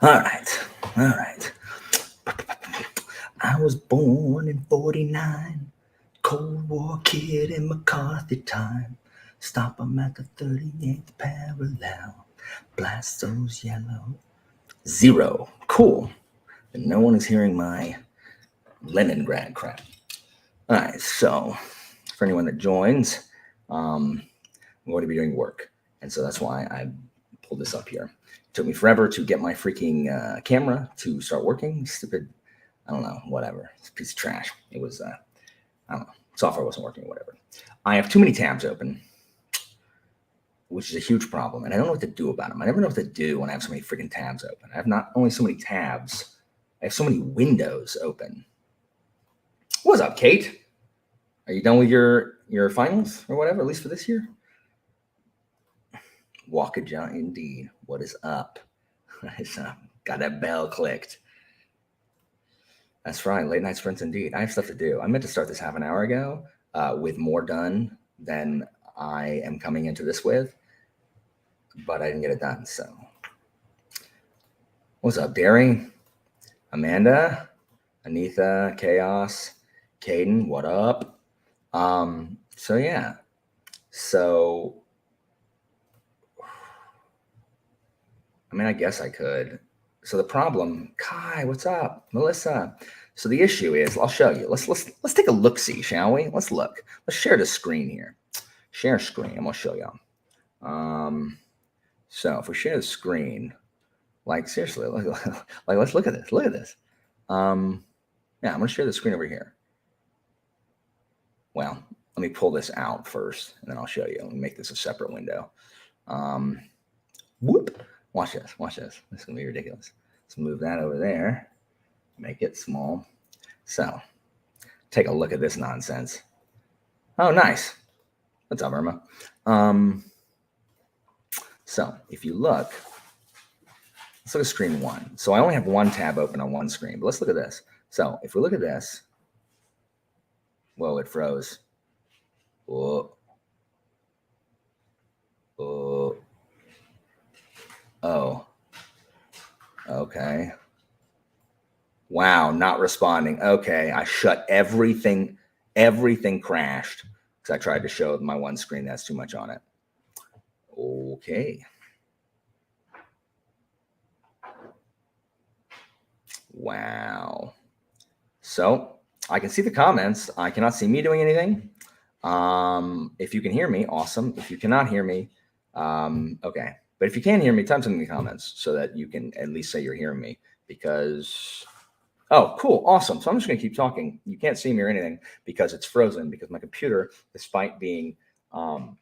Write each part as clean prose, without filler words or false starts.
All right. All right. I was born in 49. Cold War kid in McCarthy time. Stop 'em at the 38th parallel. Blast those yellow. Zero. Cool. And no one is hearing my Leningrad crap. All right. So, for anyone that joins, I'm going to be doing work. And so that's why I pulled this up here. It took me forever to get my freaking camera to start working. Stupid, I don't know, whatever. It's a piece of trash. It was, I don't know, software wasn't working or whatever. I have too many tabs open, which is a huge problem. And I don't know what to do about them. I never know what to do when I have so many freaking tabs open. I have not only so many tabs, I have so many windows open. What's up, Kate? Are you done with your finals or whatever, at least for this year? Walkaja indeed. What is up? What is up? Got that bell clicked. That's right. Late night sprints indeed. I have stuff to do. I meant to start this half an hour ago with more done than I am coming into this with, but I didn't get it done. So, what's up, Derry? Amanda? Anitha? Chaos? Caden? What up? So, yeah. So, I mean, I guess I could. So the problem, Kai, what's up? Melissa. So the issue is, I'll show you. Let's take a look-see, shall we? Let's look. Let's share the screen here. Share screen. I'm gonna show y'all. So if we share the screen, like seriously, like let's look at this. Look at this. Yeah, I'm gonna share the screen over here. Well, let me pull this out first, and then I'll show you. Let me make this a separate window. Whoop. Watch this. Watch this. This is going to be ridiculous. Let's move that over there. Make it small. So, take a look at this nonsense. Oh, nice. What's up, Irma? So, if you look, let's look at screen one. So, I only have one tab open on one screen, but let's look at this. So, if we look at this, whoa, it froze. Whoa. Whoa. Oh, okay. Wow, not responding. Okay, I shut everything. Everything crashed because I tried to show my one screen. That's too much on it. Okay. Wow. So I can see the comments. I cannot see me doing anything. If you can hear me, awesome. If you cannot hear me, okay. But if you can hear me, type something in the comments so that you can at least say you're hearing me because, oh, cool, awesome. So I'm just going to keep talking. You can't see me or anything because it's frozen because my computer, despite being, an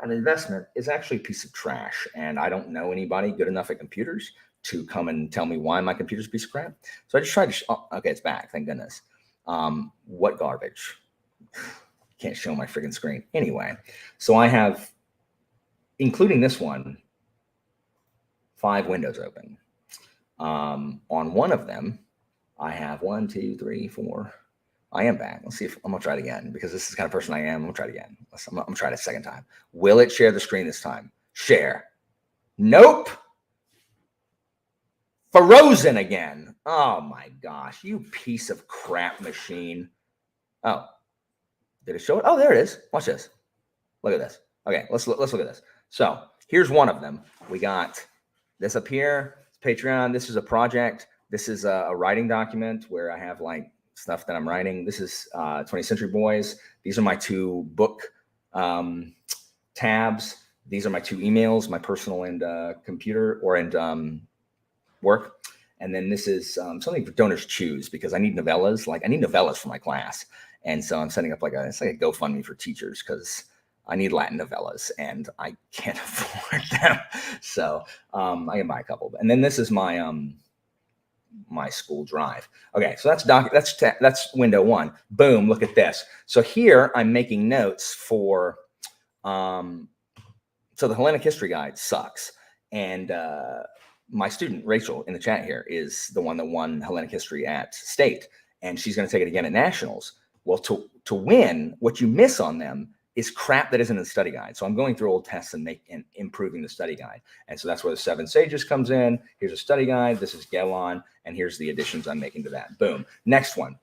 investment, is actually a piece of trash. And I don't know anybody good enough at computers to come and tell me why my computer's a piece of crap. So I just tried to, okay, it's back, thank goodness. What garbage? Can't show my freaking screen. Anyway, so I have, including this one, 5 windows open. On one of them, I have 1, 2, 3, 4. I am back. Let's see if I'm gonna try it again because this is the kind of person I am. I'm gonna try it again. I'm gonna try it a second time. Will it share the screen this time? Share. Nope. Frozen again. Oh my gosh, you piece of crap machine. Oh, did it show it? Oh, there it is. Watch this. Look at this. Okay, let's look at this. So here's one of them. We got this up here. Patreon. This is a project. This is a writing document where I have like stuff that I'm writing. This is 20th Century Boys. These are my 2 book tabs. These are my 2 emails, my personal and computer and work. And then this is something for donors choose because I need novellas. Like I need novellas for my class. And so I'm setting up it's like a GoFundMe for teachers because I need Latin novellas and I can't afford them. So I can buy a couple. And then this is my my school drive. Okay, so that's window 1. Boom, look at this. So here I'm making notes for so the Hellenic History Guide sucks. And my student Rachel in the chat here is the one that won Hellenic History at state, and she's going to take it again at nationals. Well, to win, what you miss on them is crap that isn't in the study guide. So I'm going through old tests and improving the study guide. And so that's where the 7 Sages comes in. Here's a study guide. This is Gelon. And here's the additions I'm making to that. Boom. Next one.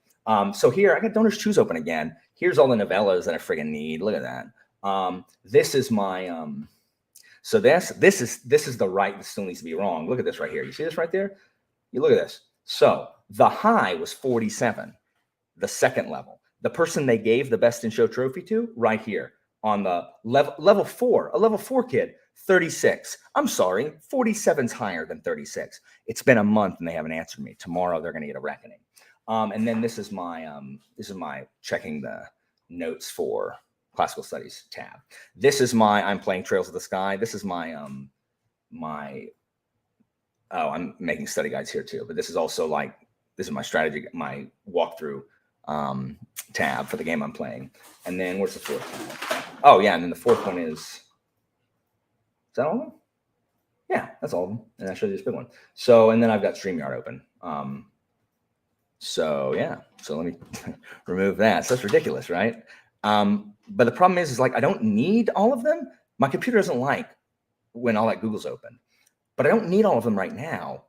So here I got Donors Choose open again. Here's all the novellas that I friggin' need. Look at that. This is my, so this is the right that still needs to be wrong. Look at this right here. You see this right there? You look at this. So the high was 47, the second level. The person they gave the Best in Show trophy to, right here on the level 4, a level 4 kid, 36. I'm sorry, 47's higher than 36. It's been a month and they haven't answered me. Tomorrow they're going to get a reckoning. And then this is my checking the notes for classical studies tab. This is my I'm playing Trails of the Sky. This is my I'm making study guides here too, but this is also like this is my strategy, my walkthrough tab for the game I'm playing. And then where's the fourth tab? Oh yeah, and then the fourth one is that all of them? Yeah, that's all of them. And that shows you this big one. So and then I've got StreamYard open. So yeah, so let me remove that. So that's ridiculous, right? But the problem is like I don't need all of them. My computer doesn't like when all that Google's open. But I don't need all of them right now.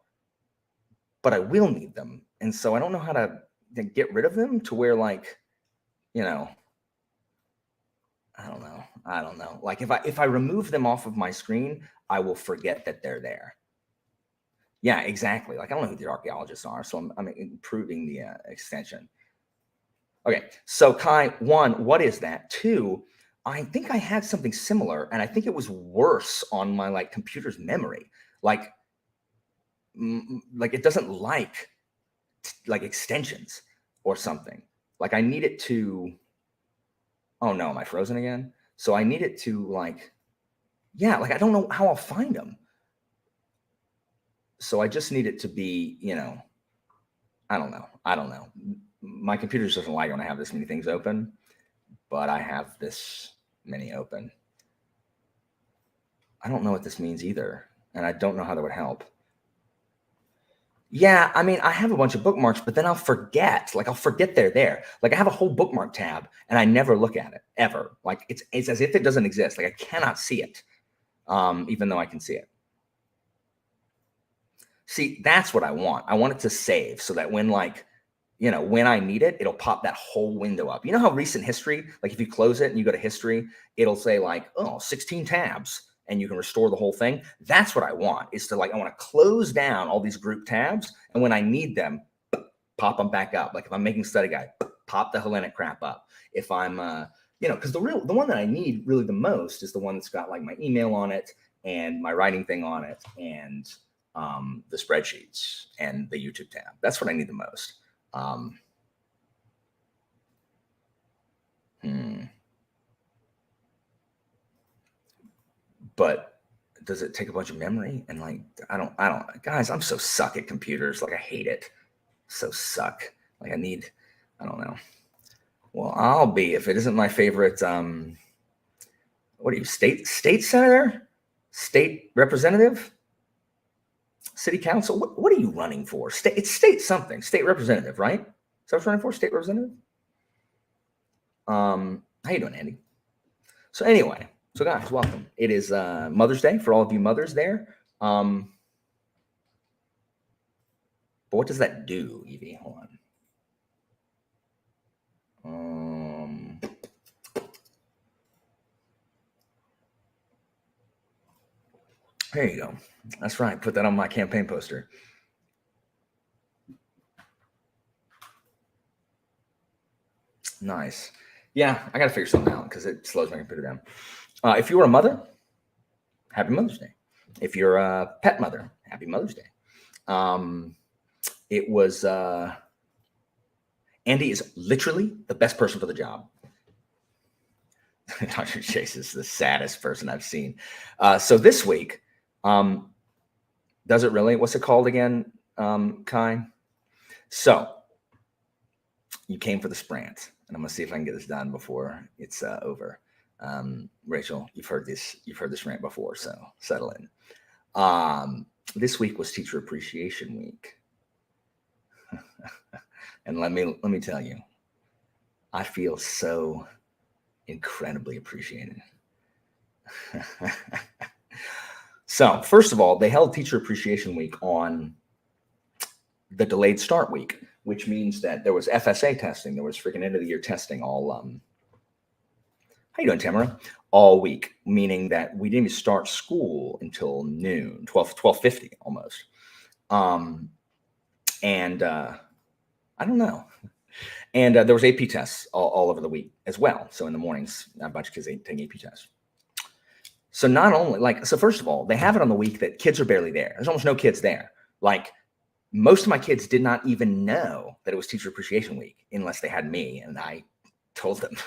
But I will need them. And so I don't know how to get rid of them to where like, you know, I don't know. Like if I remove them off of my screen, I will forget that they're there. Yeah, exactly. Like I don't know who the archaeologists are, so I'm improving the extension. Okay, so Kai, 1, what is that? 2, I think I had something similar, and I think it was worse on my like computer's memory. Like it doesn't like extensions or something. Like I need it to. Oh no, am I frozen again? So I need it to like, yeah, like I don't know how I'll find them. So I just need it to be, you know, I don't know. My computer just doesn't like when I have this many things open, but I have this many open. I don't know what this means either. And I don't know how that would help. Yeah, I mean, I have a bunch of bookmarks, but then I'll forget. Like I'll forget they're there. Like I have a whole bookmark tab and I never look at it ever. Like it's as if it doesn't exist. Like I cannot see it, even though I can see it. See, that's what I want. I want it to save so that when like, you know, when I need it, it'll pop that whole window up. You know how recent history, like if you close it and you go to history, it'll say like, oh, 16 tabs and you can restore the whole thing. That's what I want is to like, I want to close down all these group tabs. And when I need them, pop them back up. Like if I'm making study guide, pop the Hellenic crap up. If I'm, you know, because the one that I need really the most is the one that's got like my email on it and my writing thing on it and the spreadsheets and the YouTube tab. That's what I need the most. But does it take a bunch of memory? And like, I don't, guys, I'm so suck at computers. Like I hate it. So suck. Like I don't know. Well, I'll be, if it isn't my favorite, what are you, state senator, state representative, city council? What are you running for? It's state something, state representative, right? Is that what you're running for? State representative? How you doing, Andy? So anyway, so guys, welcome. It is Mother's Day for all of you mothers there. But what does that do, Evie? Hold on. There you go. That's right. Put that on my campaign poster. Nice. Yeah, I got to figure something out because it slows my computer down. If you were a mother, happy Mother's Day. If you're a pet mother, happy Mother's Day. It was Andy is literally the best person for the job. Dr. Chase is the saddest person I've seen. So this week, does it really? What's it called again, Kai? So you came for the Sprants, and I'm gonna see if I can get this done before it's over. Rachel, you've heard this rant before, so settle in. This week was Teacher Appreciation Week. And let me tell you, I feel so Incredibly appreciated. So first of all, they held Teacher Appreciation Week on the delayed start week, which means that there was FSA testing. There was freaking end of the year testing all, how you doing, Tamara? All week, meaning that we didn't even start school until noon, 12:50 almost. And I don't know. And there was AP tests all over the week as well. So in the mornings, a bunch of kids taking AP tests. So not only so first of all, they have it on the week that kids are barely there. There's almost no kids there. Like most of my kids did not even know that it was Teacher Appreciation Week unless they had me and I told them.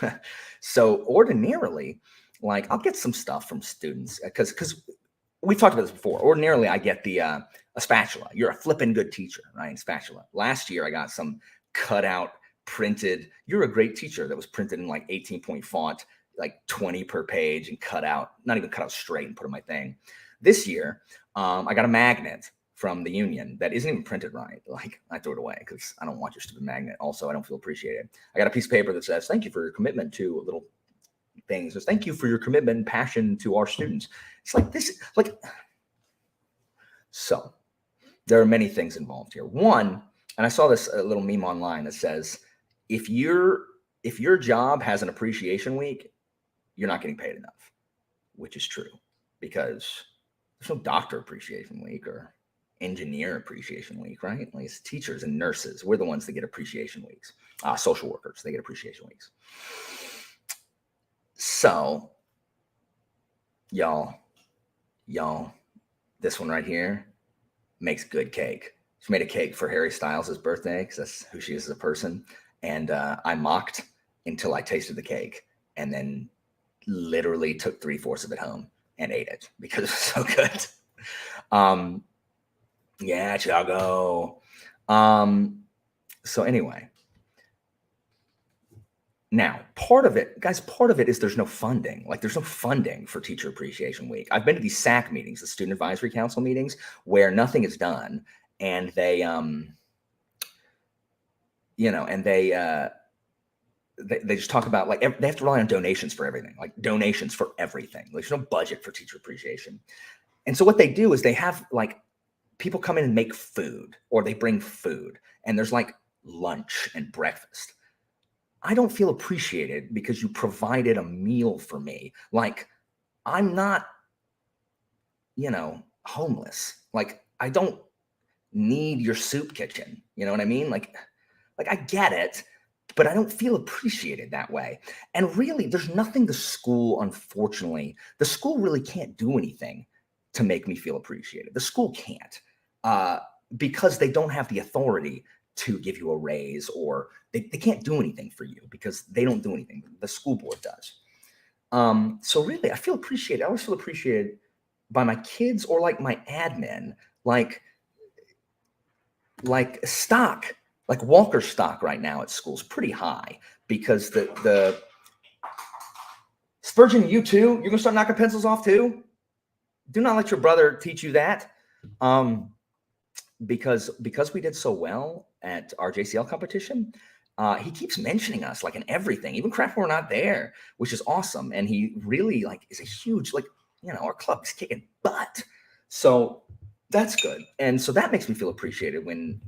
So ordinarily, like I'll get some stuff from students because we've talked about this before. Ordinarily, I get a spatula. You're a flippin' good teacher, right? Spatula. Last year, I got some cutout printed. You're a great teacher that was printed in like 18-point font, like 20 per page and cut out, not even cut out straight and put in my thing. This year, I got a magnet from the union that isn't even printed right. Like I threw it away because I don't want your stupid magnet. Also, I don't feel appreciated. I got a piece of paper that says, thank you for your commitment to little things. It says, thank you for your commitment and passion to our students. It's like this, like, so there are many things involved here. One, and I saw this little meme online that says, if your job has an appreciation week, you're not getting paid enough, which is true because there's no doctor appreciation week or engineer appreciation week, right? Like it's teachers and nurses. We're the ones that get appreciation weeks. Social workers, they get appreciation weeks. So y'all, this one right here makes good cake. She made a cake for Harry Styles' birthday because that's who she is as a person. And I mocked until I tasted the cake and then literally took 3/4 of it home and ate it because it was so good. Yeah, Chicago. So anyway, now part of it, guys, is there's no funding. Like there's no funding for Teacher Appreciation Week. I've been to these SAC meetings, the Student Advisory Council meetings, where nothing is done, and they, and they just talk about like they have to rely on donations for everything, like donations for everything. There's no budget for teacher appreciation. And so what they do is they have like people come in and make food, or they bring food, and there's like lunch and breakfast. I don't feel appreciated because you provided a meal for me. Like I'm not, homeless. Like I don't need your soup kitchen. You know what I mean? Like I get it, but I don't feel appreciated that way. And really, there's nothing the school really can't do anything to make me feel appreciated. The school can't because they don't have the authority to give you a raise, or they can't do anything for you because they don't do anything. The school board does. So really, I feel appreciated. I always feel appreciated by my kids or like my admin, like stock. Like Walker's stock right now at school is pretty high because the Spurgeon, you too? You're gonna start knocking pencils off too? Do not let your brother teach you that. Because we did so well at our JCL competition, he keeps mentioning us like in everything, even crap we're not there, which is awesome. And he really like is a huge, like, our club is kicking butt. So that's good. And so that makes me feel appreciated when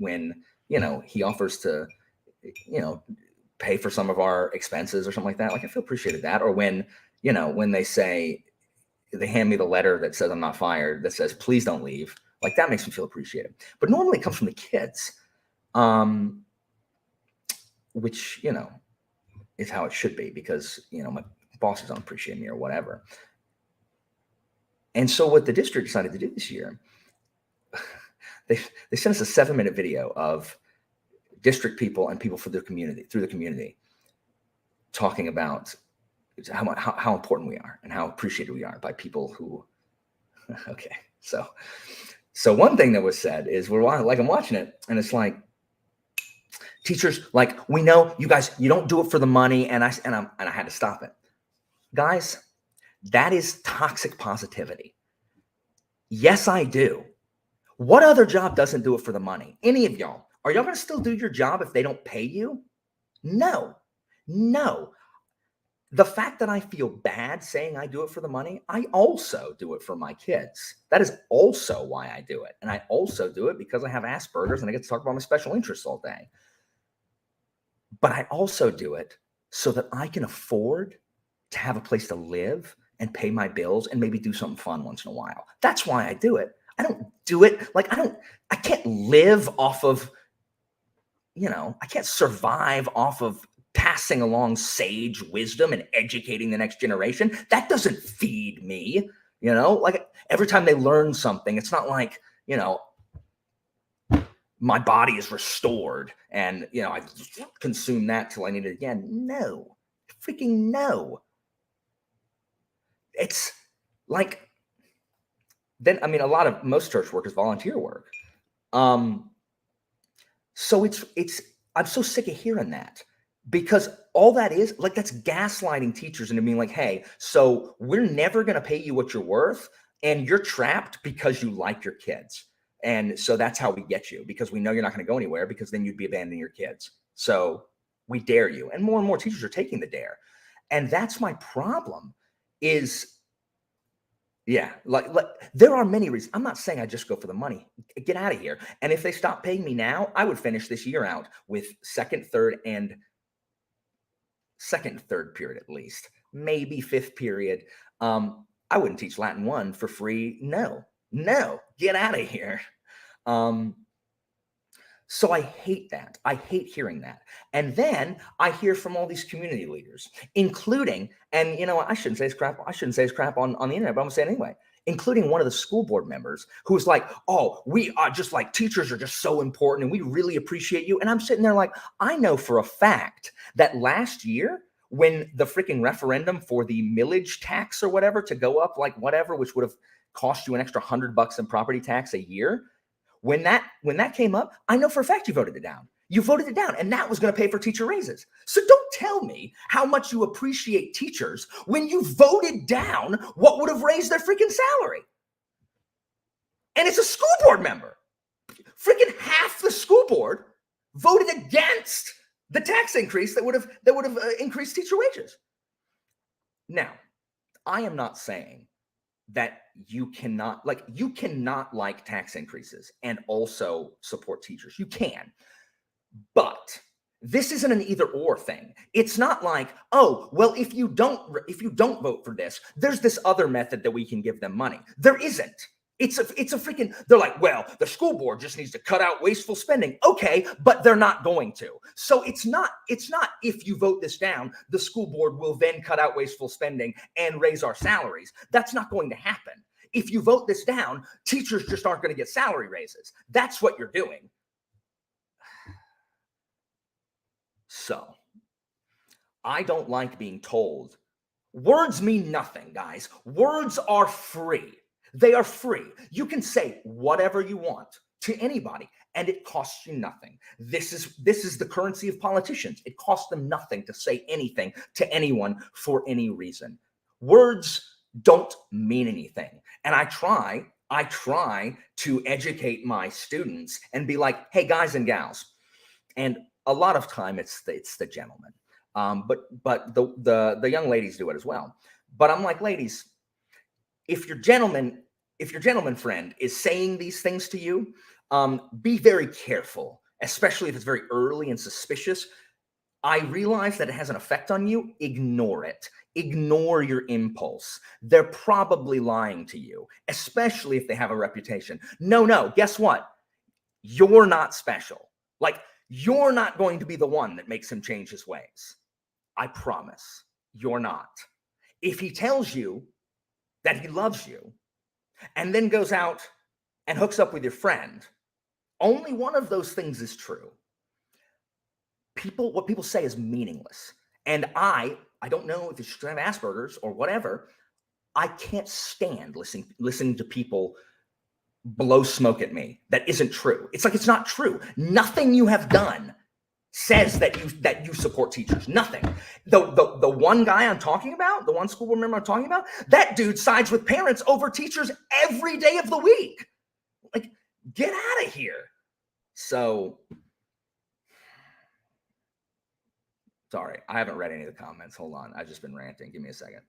he offers to, pay for some of our expenses or something like that. Like I feel appreciated that. Or when they say, they hand me the letter that says I'm not fired, that says, please don't leave. Like that makes me feel appreciated. But normally it comes from the kids, which, is how it should be because, my bosses don't appreciate me or whatever. And so what the district decided to do this year, they sent us a 7-minute video of district people and people through the community, talking about how important we are and how appreciated we are by people who, okay. So one thing that was said is I'm watching it and it's like, teachers, like, we know you guys, you don't do it for the money. And I had to stop it. Guys, that is toxic positivity. Yes, I do. What other job doesn't do it for the money? Any of y'all? Are y'all going to still do your job if they don't pay you? No. the fact that I feel bad saying I do it for the money, I also do it for my kids. That is also why I do it. And I also do it because I have Asperger's and I get to talk about my special interests all day. But I also do it so that I can afford to have a place to live and pay my bills and maybe do something fun once in a while. That's why I do it. I don't do it like I can't live off of, I can't survive off of passing along sage wisdom and educating the next generation. That doesn't feed me, like every time they learn something, it's not like, my body is restored and, I consume that till I need it again. No, freaking no. It's like, then, I mean, most church work is volunteer work. So I'm so sick of hearing that, because all that is, like, that's gaslighting teachers into being like, hey, so we're never going to pay you what you're worth, and you're trapped because you like your kids. And so that's how we get you, because we know you're not going to go anywhere, because then you'd be abandoning your kids. So we dare you. And more teachers are taking the dare. And that's my problem is, yeah, like there are many reasons. I'm not saying I just go for the money. Get out of here. And if they stop paying me now, I would finish this year out with second, third period at least, maybe fifth period. I wouldn't teach Latin 1 for free. No, get out of here. So I hate that. I hate hearing that. And then I hear from all these community leaders, including, and I shouldn't say this crap. I shouldn't say this crap on the internet, but I'm gonna say it anyway, including one of the school board members who's like, oh, we are just like, teachers are just so important and we really appreciate you. And I'm sitting there like, I know for a fact that last year, when the freaking referendum for the millage tax or whatever to go up, like whatever, which would have cost you an extra $100 in property tax a year, when that came up, I know for a fact you voted it down. You voted it down, and that was going to pay for teacher raises. So don't tell me how much you appreciate teachers when you voted down what would have raised their freaking salary. And it's a school board member. Freaking half the school board voted against the tax increase that would have increased teacher wages. Now, I am not saying that you cannot like tax increases and also support teachers. You can, but this isn't an either or thing. It's not like, oh, well, if you don't vote for this, there's this other method that we can give them money. There isn't. It's a freaking, they're like, well, the school board just needs to cut out wasteful spending. Okay, but they're not going to. So it's not if you vote this down, the school board will then cut out wasteful spending and raise our salaries. That's not going to happen. If you vote this down, teachers just aren't going to get salary raises. That's what you're doing. So I don't like being told words mean nothing, guys. Words are free. They are free. You can say whatever you want to anybody, and it costs you nothing. This is the currency of politicians. It costs them nothing to say anything to anyone for any reason. Words don't mean anything. And I try to educate my students and be like, hey, guys and gals. And a lot of time it's the gentlemen. But the young ladies do it as well. But I'm like, ladies, if your gentleman friend is saying these things to you, be very careful, especially if it's very early and suspicious. I realize that it has an effect on you. Ignore it. Ignore your impulse. They're probably lying to you, especially if they have a reputation. No, guess what? You're not special. Like, you're not going to be the one that makes him change his ways. I promise. You're not. If he tells you that he loves you and then goes out and hooks up with your friend, only one of those things is true. What people say is meaningless. And I don't know if it's just I have Asperger's or whatever. I can't stand listening to people blow smoke at me that isn't true. It's like, it's not true. Nothing you have done says that you support teachers. Nothing. The one guy I'm talking about, the one school board member I'm talking about, that dude sides with parents over teachers every day of the week. Like, get out of here. So Sorry, I haven't read any of the comments. Hold on. I've just been ranting. Give me a second.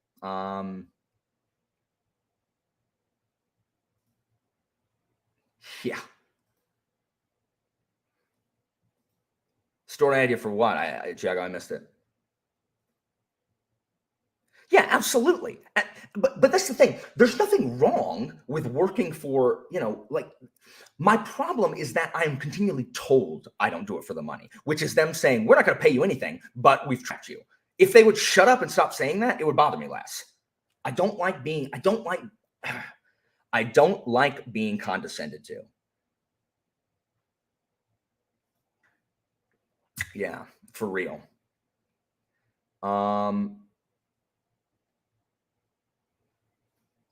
Yeah. Story idea for what? Jago, I missed it. Yeah, absolutely. But that's the thing. There's nothing wrong with working for, like my problem is that I am continually told I don't do it for the money, which is them saying, we're not going to pay you anything, but we've trapped you. If they would shut up and stop saying that, it would bother me less. I don't like being, I don't like being condescended to. Yeah, for real. Um,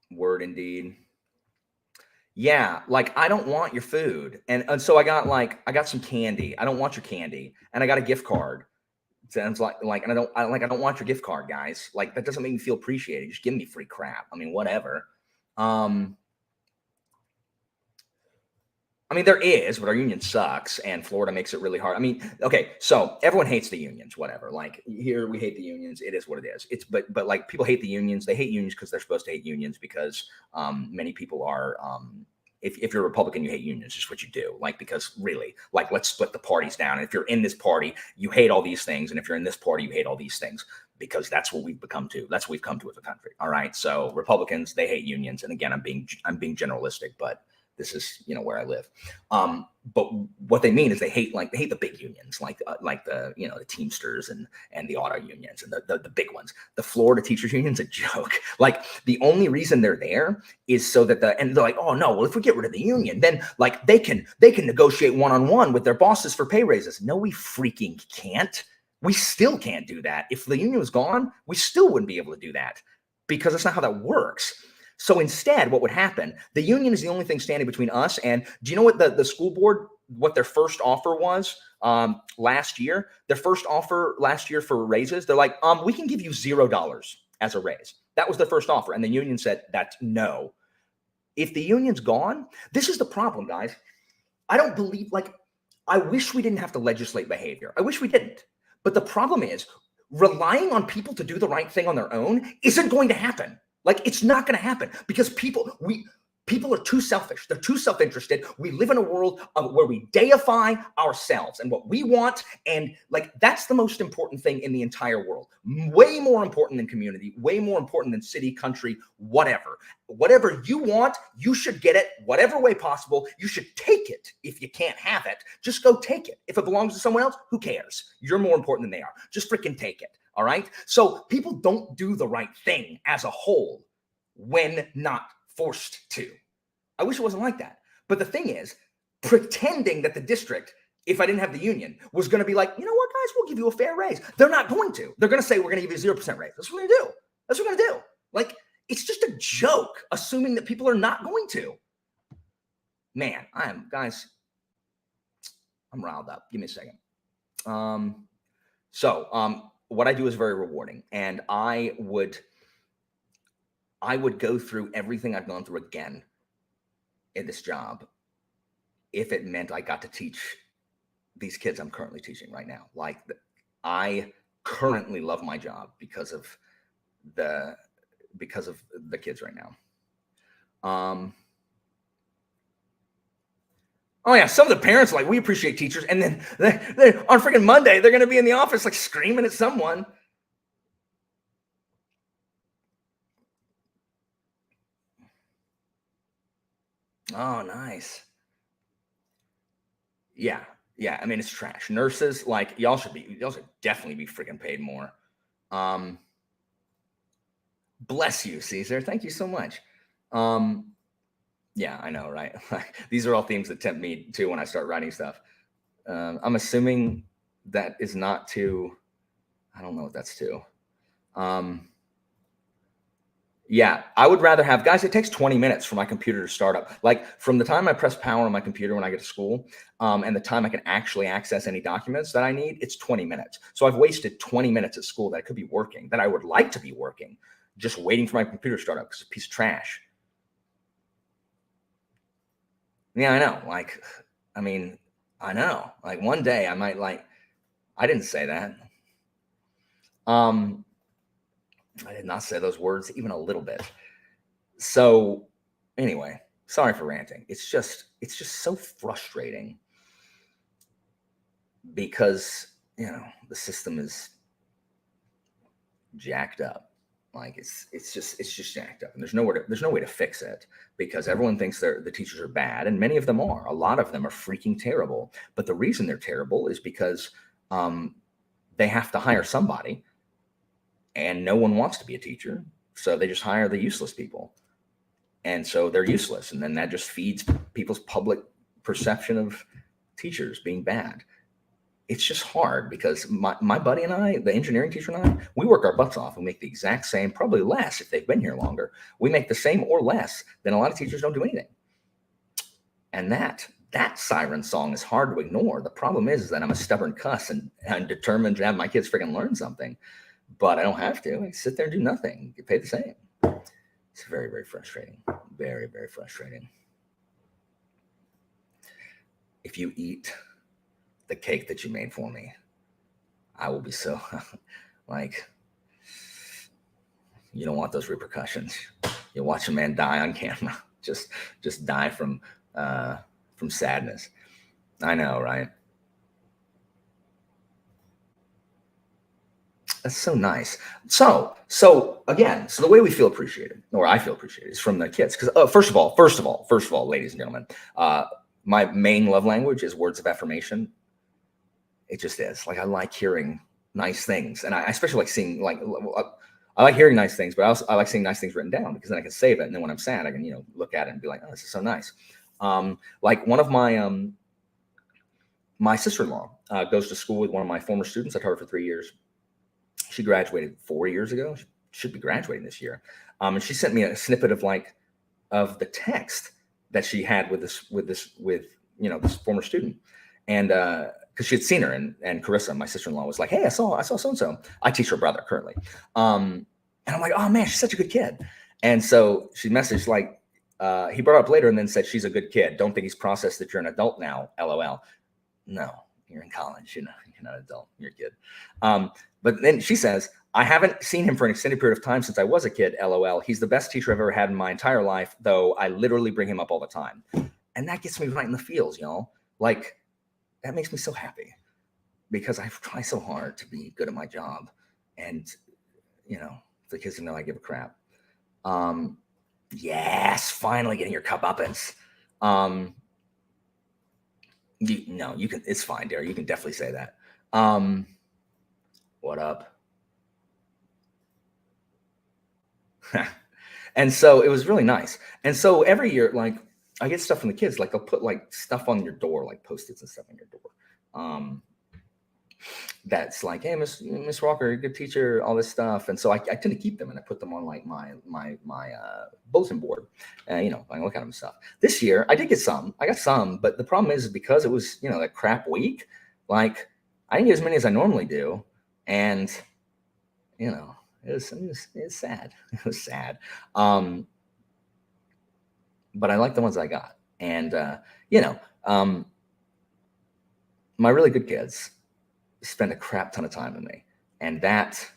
Word indeed. Yeah, like I don't want your food. And so I got some candy. I don't want your candy. And I got a gift card. Sounds like and I don't want your gift card, guys. Like that doesn't make me feel appreciated. Just give me free crap. I mean, whatever. Um I mean, there is, but our union sucks, and Florida makes it really hard. I mean, okay, so everyone hates the unions, whatever. Like here, we hate the unions. It is what it is. But like people hate the unions. They hate unions because they're supposed to hate unions because many people are. If you're a Republican, you hate unions. Just what you do. Like because really, like let's split the parties down. And if you're in this party, you hate all these things, and if you're in this party, you hate all these things because that's what we've become to. That's what we've come to as a country. All right. So Republicans, they hate unions, and again, I'm being generalistic, but this is where I live. But what they mean is they hate the big unions, like the the Teamsters and the auto unions and the big ones. The Florida teachers union's a joke. Like the only reason they're there is so that and they're like, oh no, well if we get rid of the union, then like they can negotiate one-on-one with their bosses for pay raises. No, we freaking can't. We still can't do that. If the union was gone, we still wouldn't be able to do that because that's not how that works. So instead, what would happen, the union is the only thing standing between us. And do you know what the school board, what their first offer was last year? Their first offer last year for raises, they're like, we can give you $0 as a raise. That was their first offer. And the union said, that's no. If the union's gone, this is the problem, guys. I don't believe, I wish we didn't have to legislate behavior. I wish we didn't. But the problem is relying on people to do the right thing on their own isn't going to happen. Like it's not going to happen because people are too selfish. They're too self-interested. We live in a world where we deify ourselves and what we want. And like, that's the most important thing in the entire world. Way more important than community, way more important than city, country, whatever. Whatever you want, you should get it whatever way possible. You should take it. If you can't have it, just go take it. If it belongs to someone else, who cares? You're more important than they are. Just freaking take it. All right. So people don't do the right thing as a whole when not forced to. I wish it wasn't like that. But the thing is, pretending that the district, if I didn't have the union, was going to be like, you know what, guys, we'll give you a fair raise. They're not going to. They're going to say, we're going to give you a 0% raise. That's what we're going to do. That's what we're going to do. Like, it's just a joke, assuming that people are not going to. Man, I'm riled up. Give me a second. What I do is very rewarding, and I would go through everything I've gone through again in this job if it meant I got to teach these kids I'm currently teaching right now. Like I currently love my job because of the kids right now. Oh yeah, some of the parents are like, we appreciate teachers, and then they're on freaking Monday they're going to be in the office like screaming at someone. Oh, nice. Yeah. Yeah. I mean, it's trash. Nurses, like y'all should definitely be freaking paid more. Bless you, Caesar. Thank you so much. Yeah, I know, right? These are all themes that tempt me too when I start writing stuff. I'm assuming that is not too, I don't know what that's too. Yeah, I would rather have, guys, it takes 20 minutes for my computer to start up. Like from the time I press power on my computer when I get to school and the time I can actually access any documents that I need, it's 20 minutes. So I've wasted 20 minutes at school that I could be working, that I would like to be working, just waiting for my computer to start up because it's a piece of trash. Yeah, I know. Like, I mean, I know. Like one day I might I didn't say that. I did not say those words even a little bit. So anyway, sorry for ranting. It's just so frustrating because, the system is jacked up. Like it's just jacked up, and there's no way to fix it because everyone thinks the teachers are bad, and many of them are. A lot of them are freaking terrible. But the reason they're terrible is because they have to hire somebody, and no one wants to be a teacher, so they just hire the useless people, and so they're useless, and then that just feeds people's public perception of teachers being bad. It's just hard because my buddy and I, the engineering teacher and I, we work our butts off and make the exact same, probably less if they've been here longer. We make the same or less than a lot of teachers don't do anything. And that siren song is hard to ignore. The problem is that I'm a stubborn cuss and I'm determined to have my kids freaking learn something, but I don't have to. I sit there and do nothing. Get paid the same. It's very, very frustrating. Very, very frustrating. If you eat the cake that you made for me, I will be so like, you don't want those repercussions. You watch a man die on camera, just die from sadness. I know, right? That's so nice. So again, so the way we feel appreciated, or I feel appreciated, is from the kids. Because first of all, ladies and gentlemen, my main love language is words of affirmation. It just is. Like, I like hearing nice things, and I especially like seeing I like hearing nice things, but I like seeing nice things written down because then I can save it, and then when I'm sad, I can look at it and be like, oh, this is so nice. Like one of my sister-in-law goes to school with one of my former students. I taught her for 3 years. She graduated 4 years ago. She should be graduating this year. And she sent me a snippet of the text that she had with this former student, and because she had seen her, and Carissa, my sister-in-law, was like, hey, I saw so-and-so. I teach her brother currently. And I'm like, oh man, she's such a good kid. And so she messaged like, he brought up later and then said, she's a good kid. Don't think he's processed that you're an adult now, LOL. No, you're in college. You're not an adult. You're a kid. But then she says, I haven't seen him for an extended period of time since I was a kid, LOL. He's the best teacher I've ever had in my entire life, though I literally bring him up all the time. And that gets me right in the feels, y'all. Like, that makes me so happy because I try so hard to be good at my job, and the kids know I give a crap. Yes, finally getting your comeuppance. You can. It's fine, Derek. You can definitely say that. What up? And so it was really nice. And so every year, like, I get stuff from the kids. Like, they'll put like stuff on your door, like Post-its and stuff on your door. That's like, hey, Miss Walker, good teacher, all this stuff. And so I tend to keep them, and I put them on like my bulletin board. I can look at them and stuff. This year I did get some. I got some, but the problem is because it was that crap week. Like, I didn't get as many as I normally do, and it was sad. It was sad. But I like the ones I got, and my really good kids spend a crap ton of time with me, and that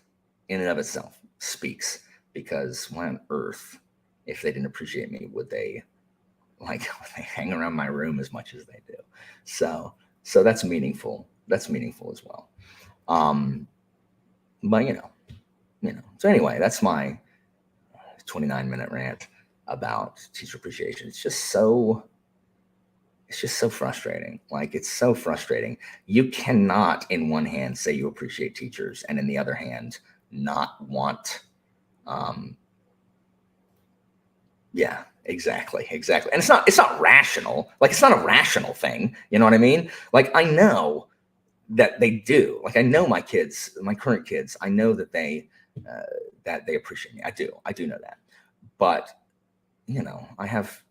in and of itself speaks, because why on earth, if they didn't appreciate me, would they hang around my room as much as they do? So that's meaningful. That's meaningful as well. But so anyway, that's my 29-minute rant about teacher appreciation. It's just so frustrating. Like, it's so frustrating. You cannot, in one hand, say you appreciate teachers, and in the other hand, not want. Yeah, exactly. And it's not rational. Like, it's not a rational thing. You know what I mean? Like, I know that they do. Like, I know my kids, my current kids, I know that they appreciate me. I do know that. But I have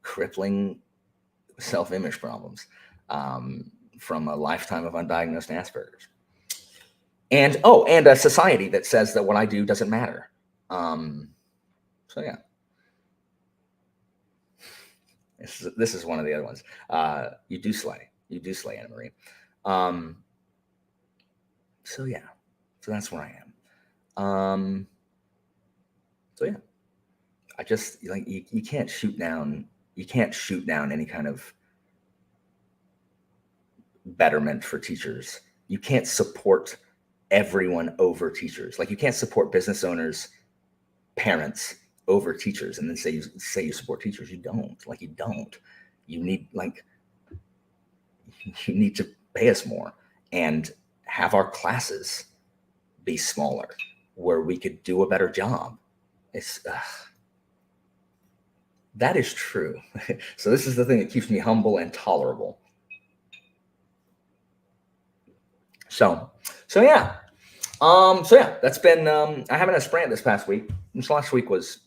crippling self-image problems from a lifetime of undiagnosed Asperger's, and a society that says that what I do doesn't matter. So yeah, this is one of the other ones. You do slay, Anna Marie. So yeah, So that's where I am. So yeah, I just like you can't shoot down any kind of betterment for teachers. You can't support everyone over teachers. Like you can't support business owners, parents over teachers, and then say you support teachers. You don't. Like you don't. You need to pay us more and have our classes be smaller, where we could do a better job. It's that is true. So this is the thing that keeps me humble and tolerable. So yeah. That's been, I haven't had a Sprant this past week. This last week was,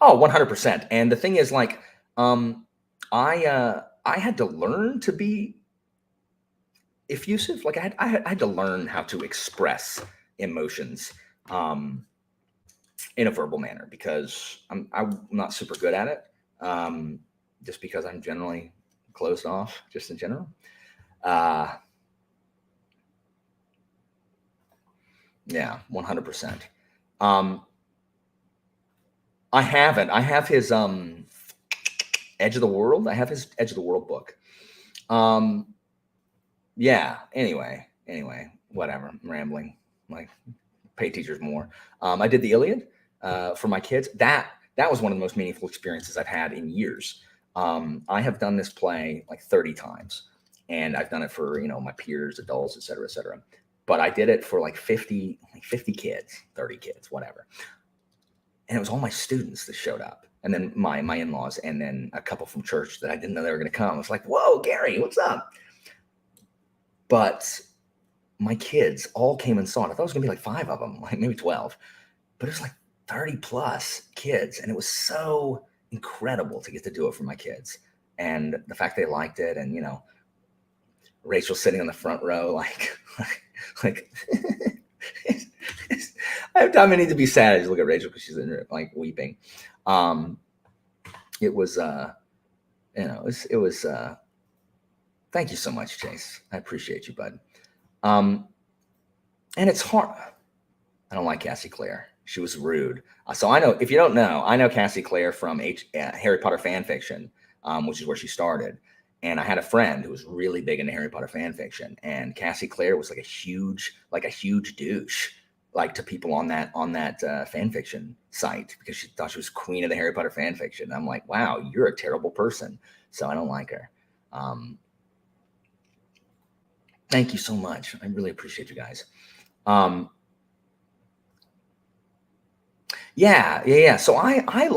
100%. And the thing is like, I had to learn to be effusive. Like I had to learn how to express emotions, in a verbal manner, because I'm not super good at it. Just because I'm generally closed off, just in general. Yeah, 100%. I haven't. I have his Edge of the World. I have his Edge of the World book. Yeah. Anyway, whatever. I'm rambling. Like, pay teachers more. I did the Iliad for my kids. That was one of the most meaningful experiences I've had in years. I have done this play like 30 times, and I've done it for my peers, adults, et cetera. But I did it for like 50 kids, 30 kids, whatever. And it was all my students that showed up, and then my in-laws, and then a couple from church that I didn't know they were going to come. I was like, "Whoa, Gary, what's up?" But my kids all came and saw it. I thought it was going to be like 5 of them, like maybe 12, but it was like 30 plus kids, and it was so incredible to get to do it for my kids. And the fact they liked it, and Rachel sitting on the front row, like every time I need to be sad, I just look at Rachel because she's in there, like weeping. It was, it was. Thank you so much, Chase. I appreciate you, bud. And it's hard. I don't like Cassie Clare. She was rude. So I know, if you don't know, I know Cassie Clare from Harry Potter fan fiction, which is where she started. And I had a friend who was really big into Harry Potter fan fiction, and Cassie Clare was like a huge douche, like to people on that fan fiction site, because she thought she was queen of the Harry Potter fan fiction. And I'm like, wow, you're a terrible person. So I don't like her. Thank you so much. I really appreciate you guys. Yeah. So I'm a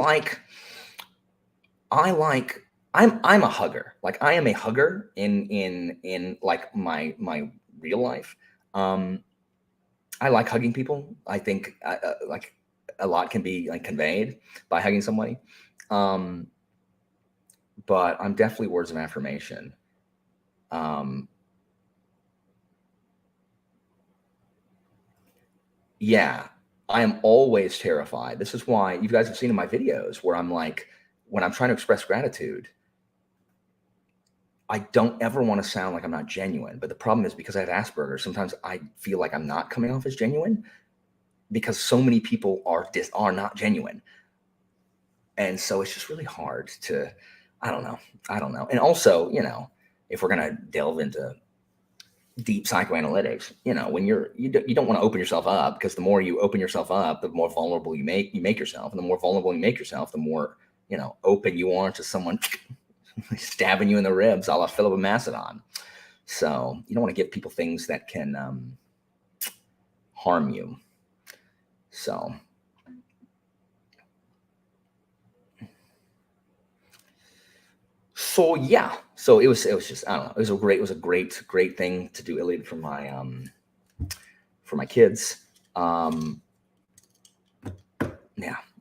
hugger. Like I am a hugger in like my real life. I like hugging people. I think like a lot can be like conveyed by hugging somebody. But I'm definitely words of affirmation. Yeah, I am always terrified. This is why you guys have seen in my videos where I'm like, when I'm trying to express gratitude, I don't ever want to sound like I'm not genuine. But the problem is, because I have Asperger's, sometimes I feel like I'm not coming off as genuine, because so many people are not genuine. And so it's just really hard to, I don't know. And also, if we're going to delve into deep psychoanalytics, when you don't want to open yourself up, because the more you open yourself up, the more vulnerable you make yourself. And the more vulnerable you make yourself, the more, open you are to someone stabbing you in the ribs, a la Philip of Macedon. So you don't want to give people things that can harm you. So yeah. So it was just, I don't know. It was a great thing to do Iliad for my kids. Yeah,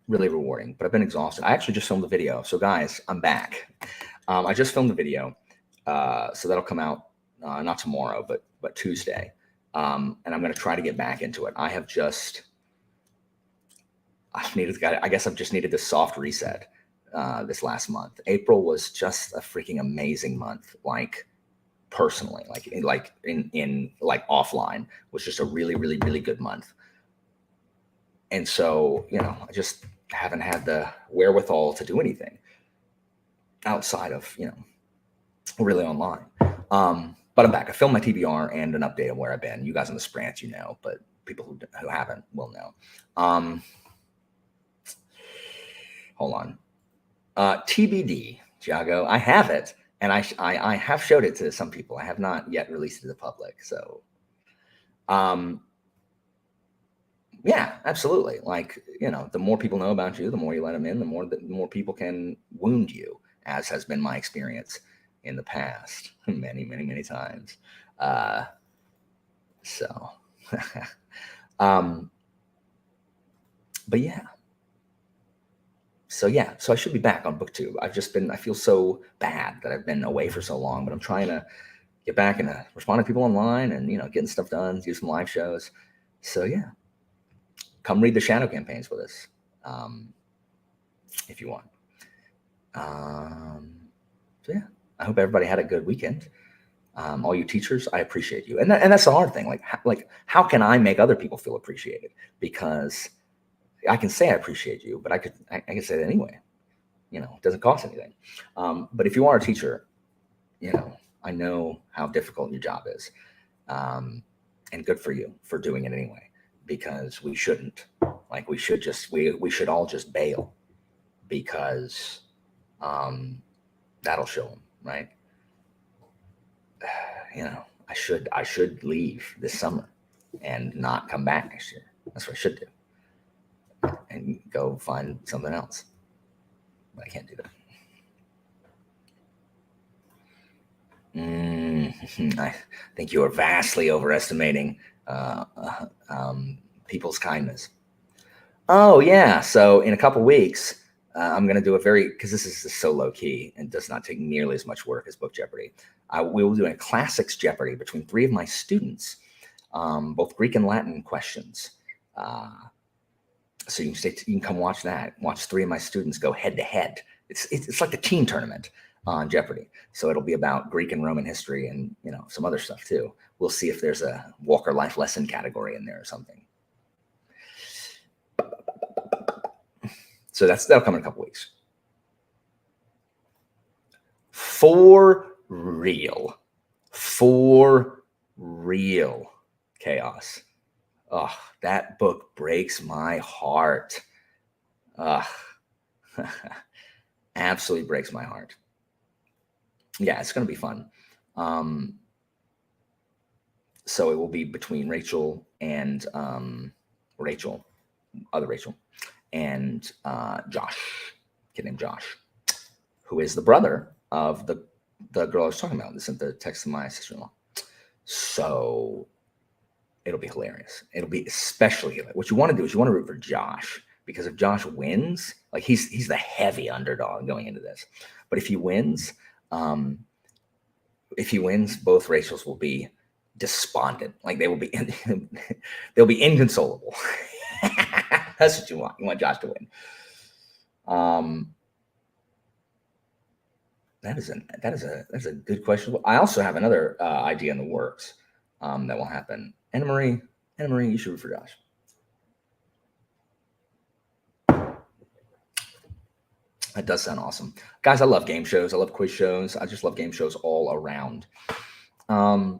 really rewarding, but I've been exhausted. I actually just filmed the video. So guys, I'm back. I just filmed the video. So that'll come out not tomorrow, but Tuesday. And I'm going to try to get back into it. I guess I've just needed this soft reset this last month. April was just a freaking amazing month. Like personally, like in offline, was just a really, really, really good month. And so, I just haven't had the wherewithal to do anything outside of, really online. But I'm back. I filmed my TBR and an update on where I've been. You guys on the Sprants, but people who haven't will know. Hold on. TBD, Tiago. I have it, and I have showed it to some people. I have not yet released it to the public. So, yeah, absolutely. Like, the more people know about you, the more you let them in, the more people can wound you, as has been my experience in the past many, many, many times. So, but yeah. So I should be back on BookTube. I feel so bad that I've been away for so long, but I'm trying to get back and respond to people online and, getting stuff done, do some live shows. So yeah, come read the shadow campaigns with us, if you want. So yeah, I hope everybody had a good weekend. All you teachers, I appreciate you. And that's the hard thing. Like how can I make other people feel appreciated? Because I can say I appreciate you, but I can say that anyway. It doesn't cost anything. But if you are a teacher, I know how difficult your job is. And good for you for doing it anyway, because we shouldn't. Like we should all just bail, because that'll show them, right? I should leave this summer and not come back next year. That's what I should do. And go find something else. But I can't do that. I think you are vastly overestimating people's kindness. Oh, yeah. So in a couple weeks, I'm going to do because this is so low key and does not take nearly as much work as Book Jeopardy. We will do a classics Jeopardy between 3 of my students, both Greek and Latin questions. So you can come watch that. Watch 3 of my students go head to head. It's like the team tournament on Jeopardy. So it'll be about Greek and Roman history and some other stuff too. We'll see if there's a Walker Life Lesson category in there or something. So that'll come in a couple weeks. For real, chaos. Oh, that book breaks my heart. Absolutely breaks my heart. Yeah, it's going to be fun. So it will be between Rachel and other Rachel, and Josh, kid named Josh, who is the brother of the girl I was talking about. They sent the text to my sister-in-law. So it'll be hilarious. It'll be especially hilarious. What you want to do is you want to root for Josh, because if Josh wins, like he's the heavy underdog going into this. But if he wins, both Rachels will be despondent. Like they'll be inconsolable. That's what you want. You want Josh to win. That is a good question. I also have another idea in the works that will happen. Anna Marie, you should root for Josh. That does sound awesome. Guys, I love game shows. I love quiz shows. I just love game shows all around. I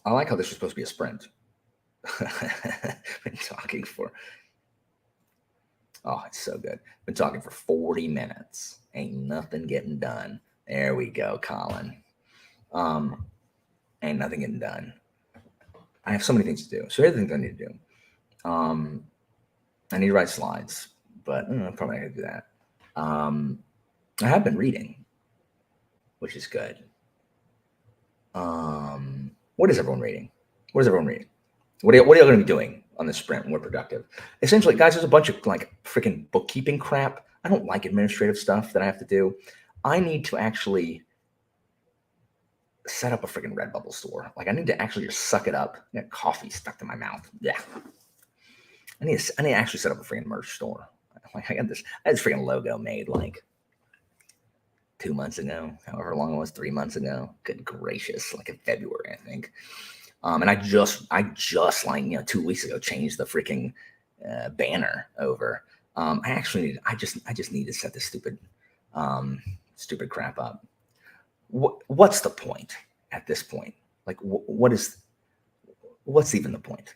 like how this was supposed to be a sprint. Been talking for... Oh, it's so good. Been talking for 40 minutes. Ain't nothing getting done. There we go, Colin. Ain't nothing getting done. I have so many things to do. So here's the things I need to do. I need to write slides, but I'm probably not going to do that. I have been reading, which is good. What is everyone reading? What are you going to be doing on this sprint when we're productive? Essentially, guys, there's a bunch of like freaking bookkeeping crap. I don't like administrative stuff that I have to do. I need to actually set up a freaking Redbubble store. Like I need to actually just suck it up. I got coffee stuck to my mouth. Yeah. I need to actually set up a freaking merch store. Like I had this freaking logo made like 2 months ago, however long it was, 3 months ago. Good gracious, like in February, I think. And I just like 2 weeks ago changed the freaking banner over. I just need to set this stupid crap up. What's the point at this point? Like, what's even the point?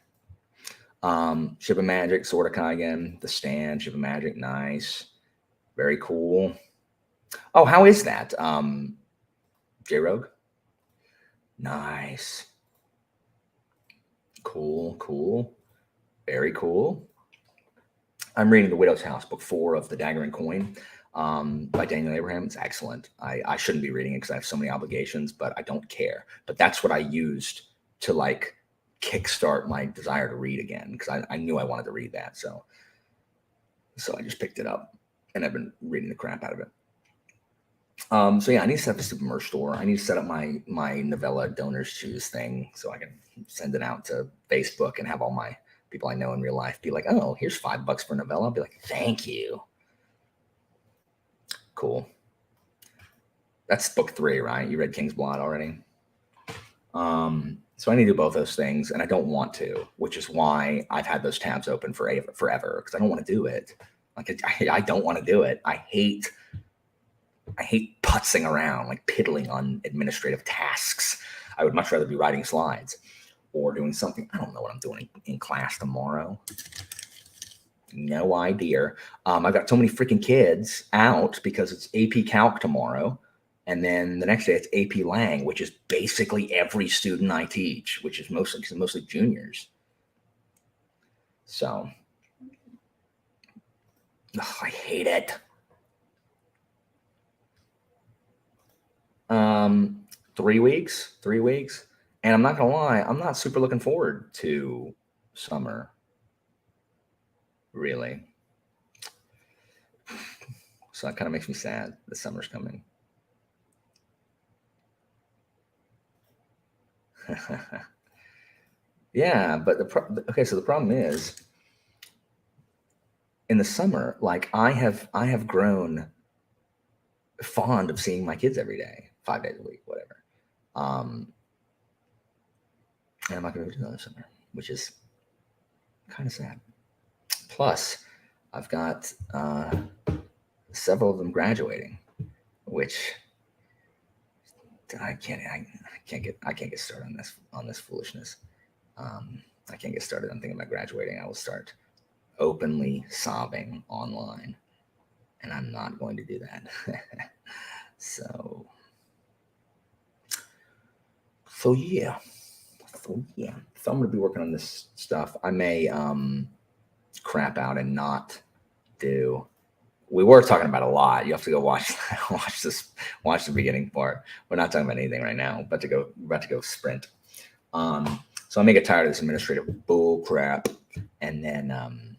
Ship of Magic, Sword of Kaigen, The Stand, Ship of Magic, nice, very cool. Oh, how is that? J Rogue, nice, cool, very cool. I'm reading The Widow's House, book 4 of The Dagger and Coin, by Daniel Abraham. It's excellent. I shouldn't be reading it because I have so many obligations, but I don't care. But that's what I used to like kickstart my desire to read again, because I knew I wanted to read that. So I just picked it up and I've been reading the crap out of it. So yeah, I need to set up a stupid merch store. I need to set up my novella donors choose thing so I can send it out to Facebook and have all my people I know in real life be like, oh, here's $5 for novella. I'll be like, thank you. Cool. That's book 3, right? You read King's Blood already? So I need to do both those things, and I don't want to, which is why I've had those tabs open forever, because I don't want to do it. Like I don't want to do it. I hate putzing around, like piddling on administrative tasks. I would much rather be writing slides or doing something. I don't know what I'm doing in class tomorrow. No idea. I've got so many freaking kids out because it's AP Calc tomorrow. And then the next day it's AP Lang, which is basically every student I teach, which is mostly juniors. So I hate it. 3 weeks, and I'm not gonna lie, I'm not super looking forward to summer, really. So that kind of makes me sad that summer's coming. Yeah, but so the problem is in the summer, like I have grown fond of seeing my kids every day, 5 days a week, whatever. And I'm not going to do another summer, which is kind of sad. Plus, I've got several of them graduating, which I can't get started on this foolishness. I can't get started on thinking about graduating. I will start openly sobbing online, and I'm not going to do that. So yeah. So I'm going to be working on this stuff. I may crap out and not do. We were talking about a lot. You have to go watch the beginning part. We're not talking about anything right now. About to go sprint. So I may get tired of this administrative bull crap and then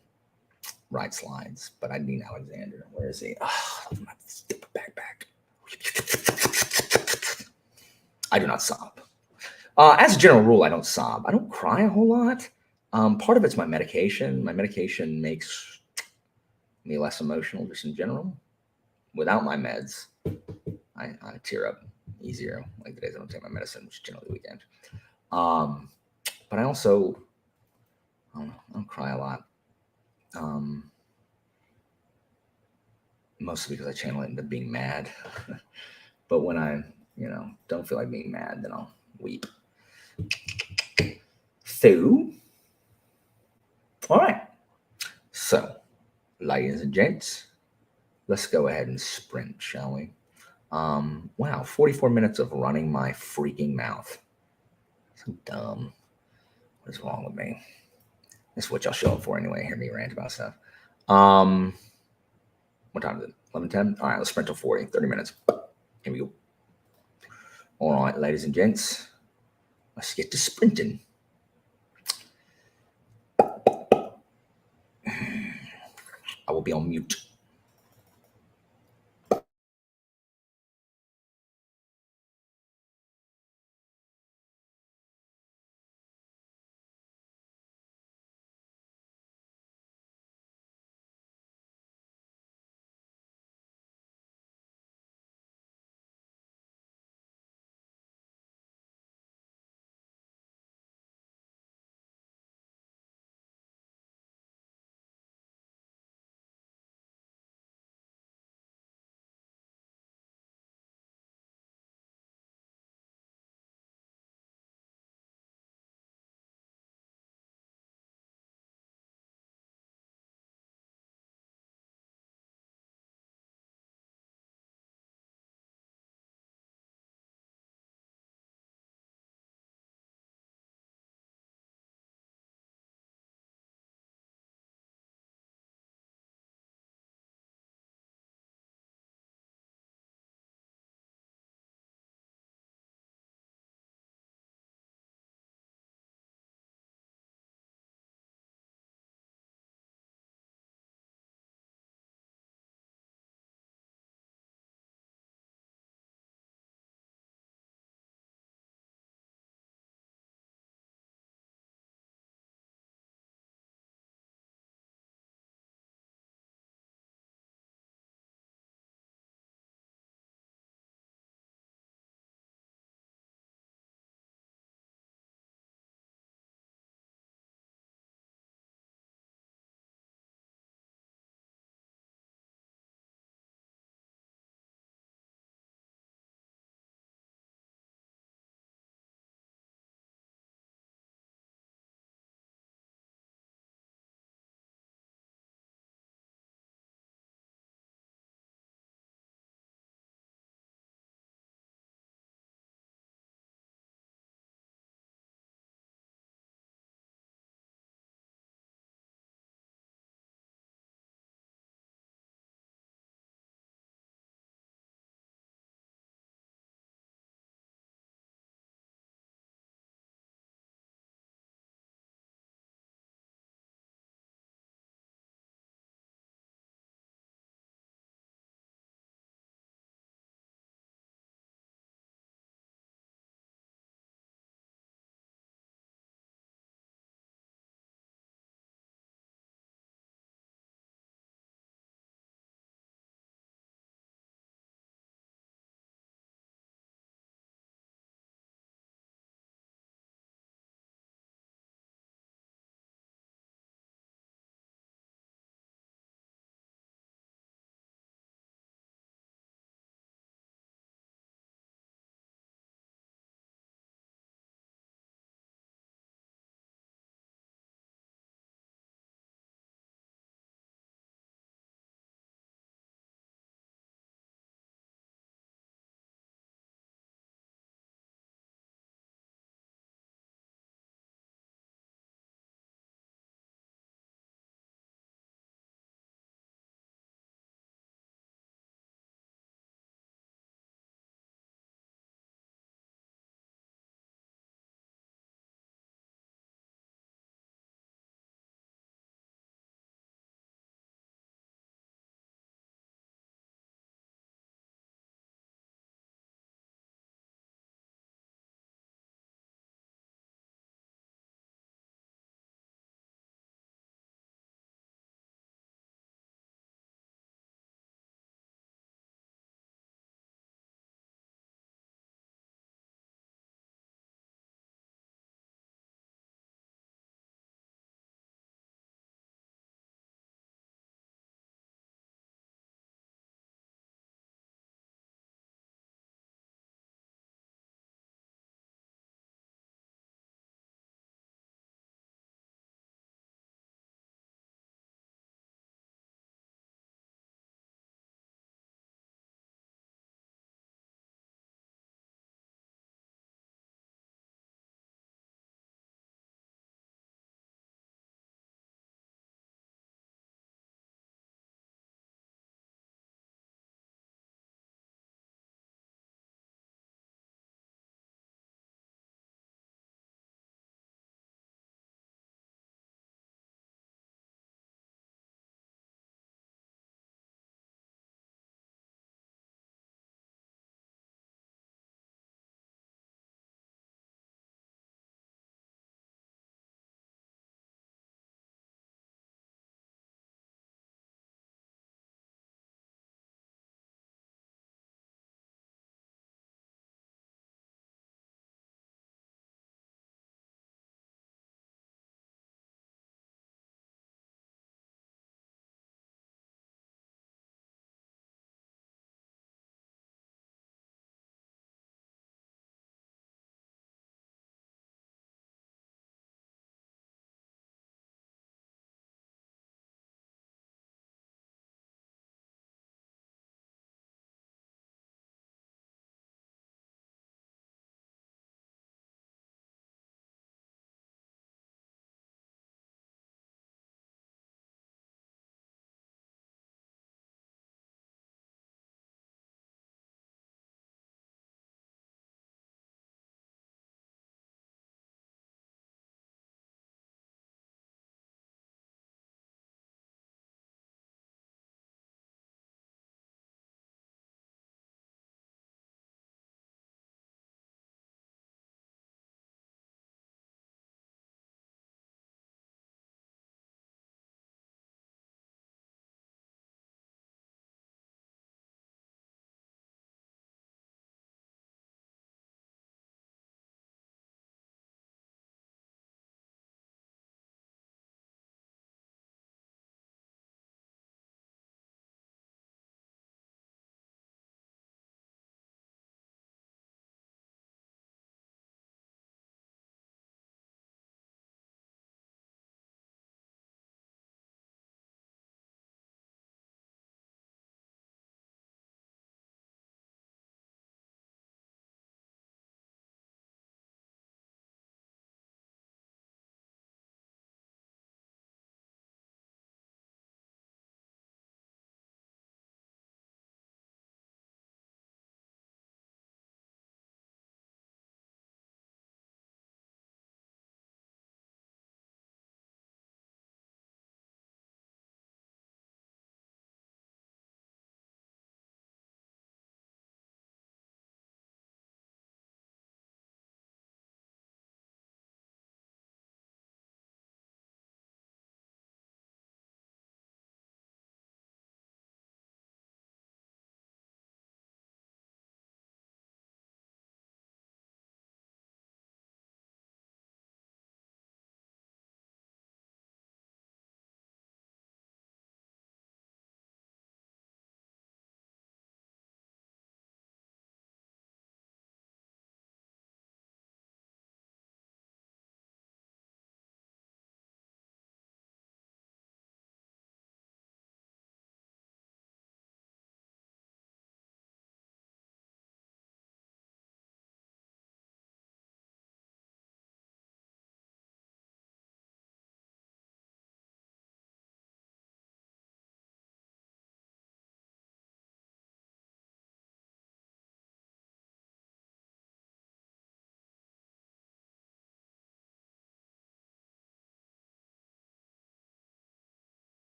write slides. But I need Alexander. Where is he? Oh, my stupid backpack. I do not sob. As a general rule, I don't sob. I don't cry a whole lot. Part of it's my medication. My medication makes me less emotional just in general. Without my meds, I tear up easier, like the days I don't take my medicine, which is generally the weekend. But I also, I don't cry a lot. Mostly because I channel it into being mad. But when I, don't feel like being mad, then I'll weep. So, all right. So, ladies and gents, let's go ahead and sprint, shall we? Wow, 44 minutes of running my freaking mouth. So dumb. What is wrong with me? This is what y'all show up for anyway. Hear me rant about stuff. What time is it? 11:10? All right, let's sprint till 40, 30 minutes. Here we go. All right, ladies and gents, let's get to sprinting. I will be on mute.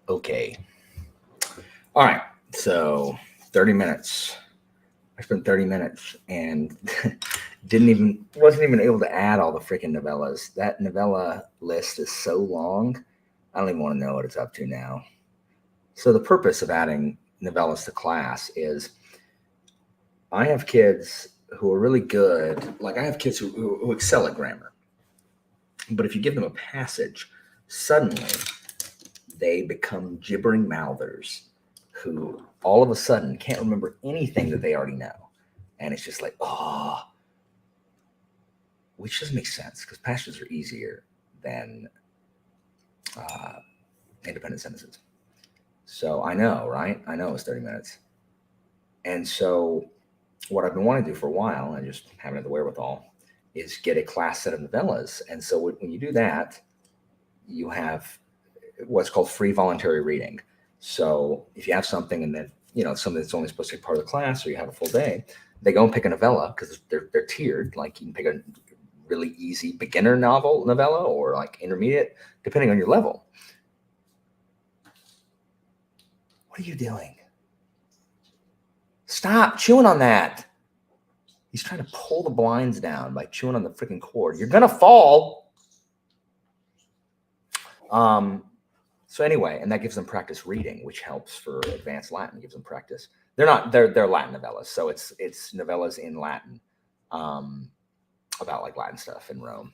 Okay. All right. So 30 minutes. I spent 30 minutes and wasn't even able to add all the freaking novellas. That novella list is so long. I don't even want to know what it's up to now. So the purpose of adding novellas to class is I have kids who are really good. Like I have kids who excel at grammar. But if you give them a passage, suddenly they become gibbering mouthers who all of a sudden can't remember anything that they already know. And it's just like, oh, which doesn't make sense because passages are easier than uh, independent sentences. So I know, right? I know it's 30 minutes. And so what I've been wanting to do for a while, and just haven't had the wherewithal, is get a class set of novellas. And so when you do that, you have what's called free voluntary reading. So if you have something and then, something that's only supposed to be part of the class or you have a full day, they go and pick a novella because they're tiered. Like you can pick a really easy beginner novella or like intermediate, depending on your level. What are you doing? Stop chewing on that. He's trying to pull the blinds down by chewing on the freaking cord. You're gonna fall. So anyway, and that gives them practice reading, which helps for advanced Latin. Gives them practice. They're Latin novellas, so it's novellas in Latin, about like Latin stuff in Rome.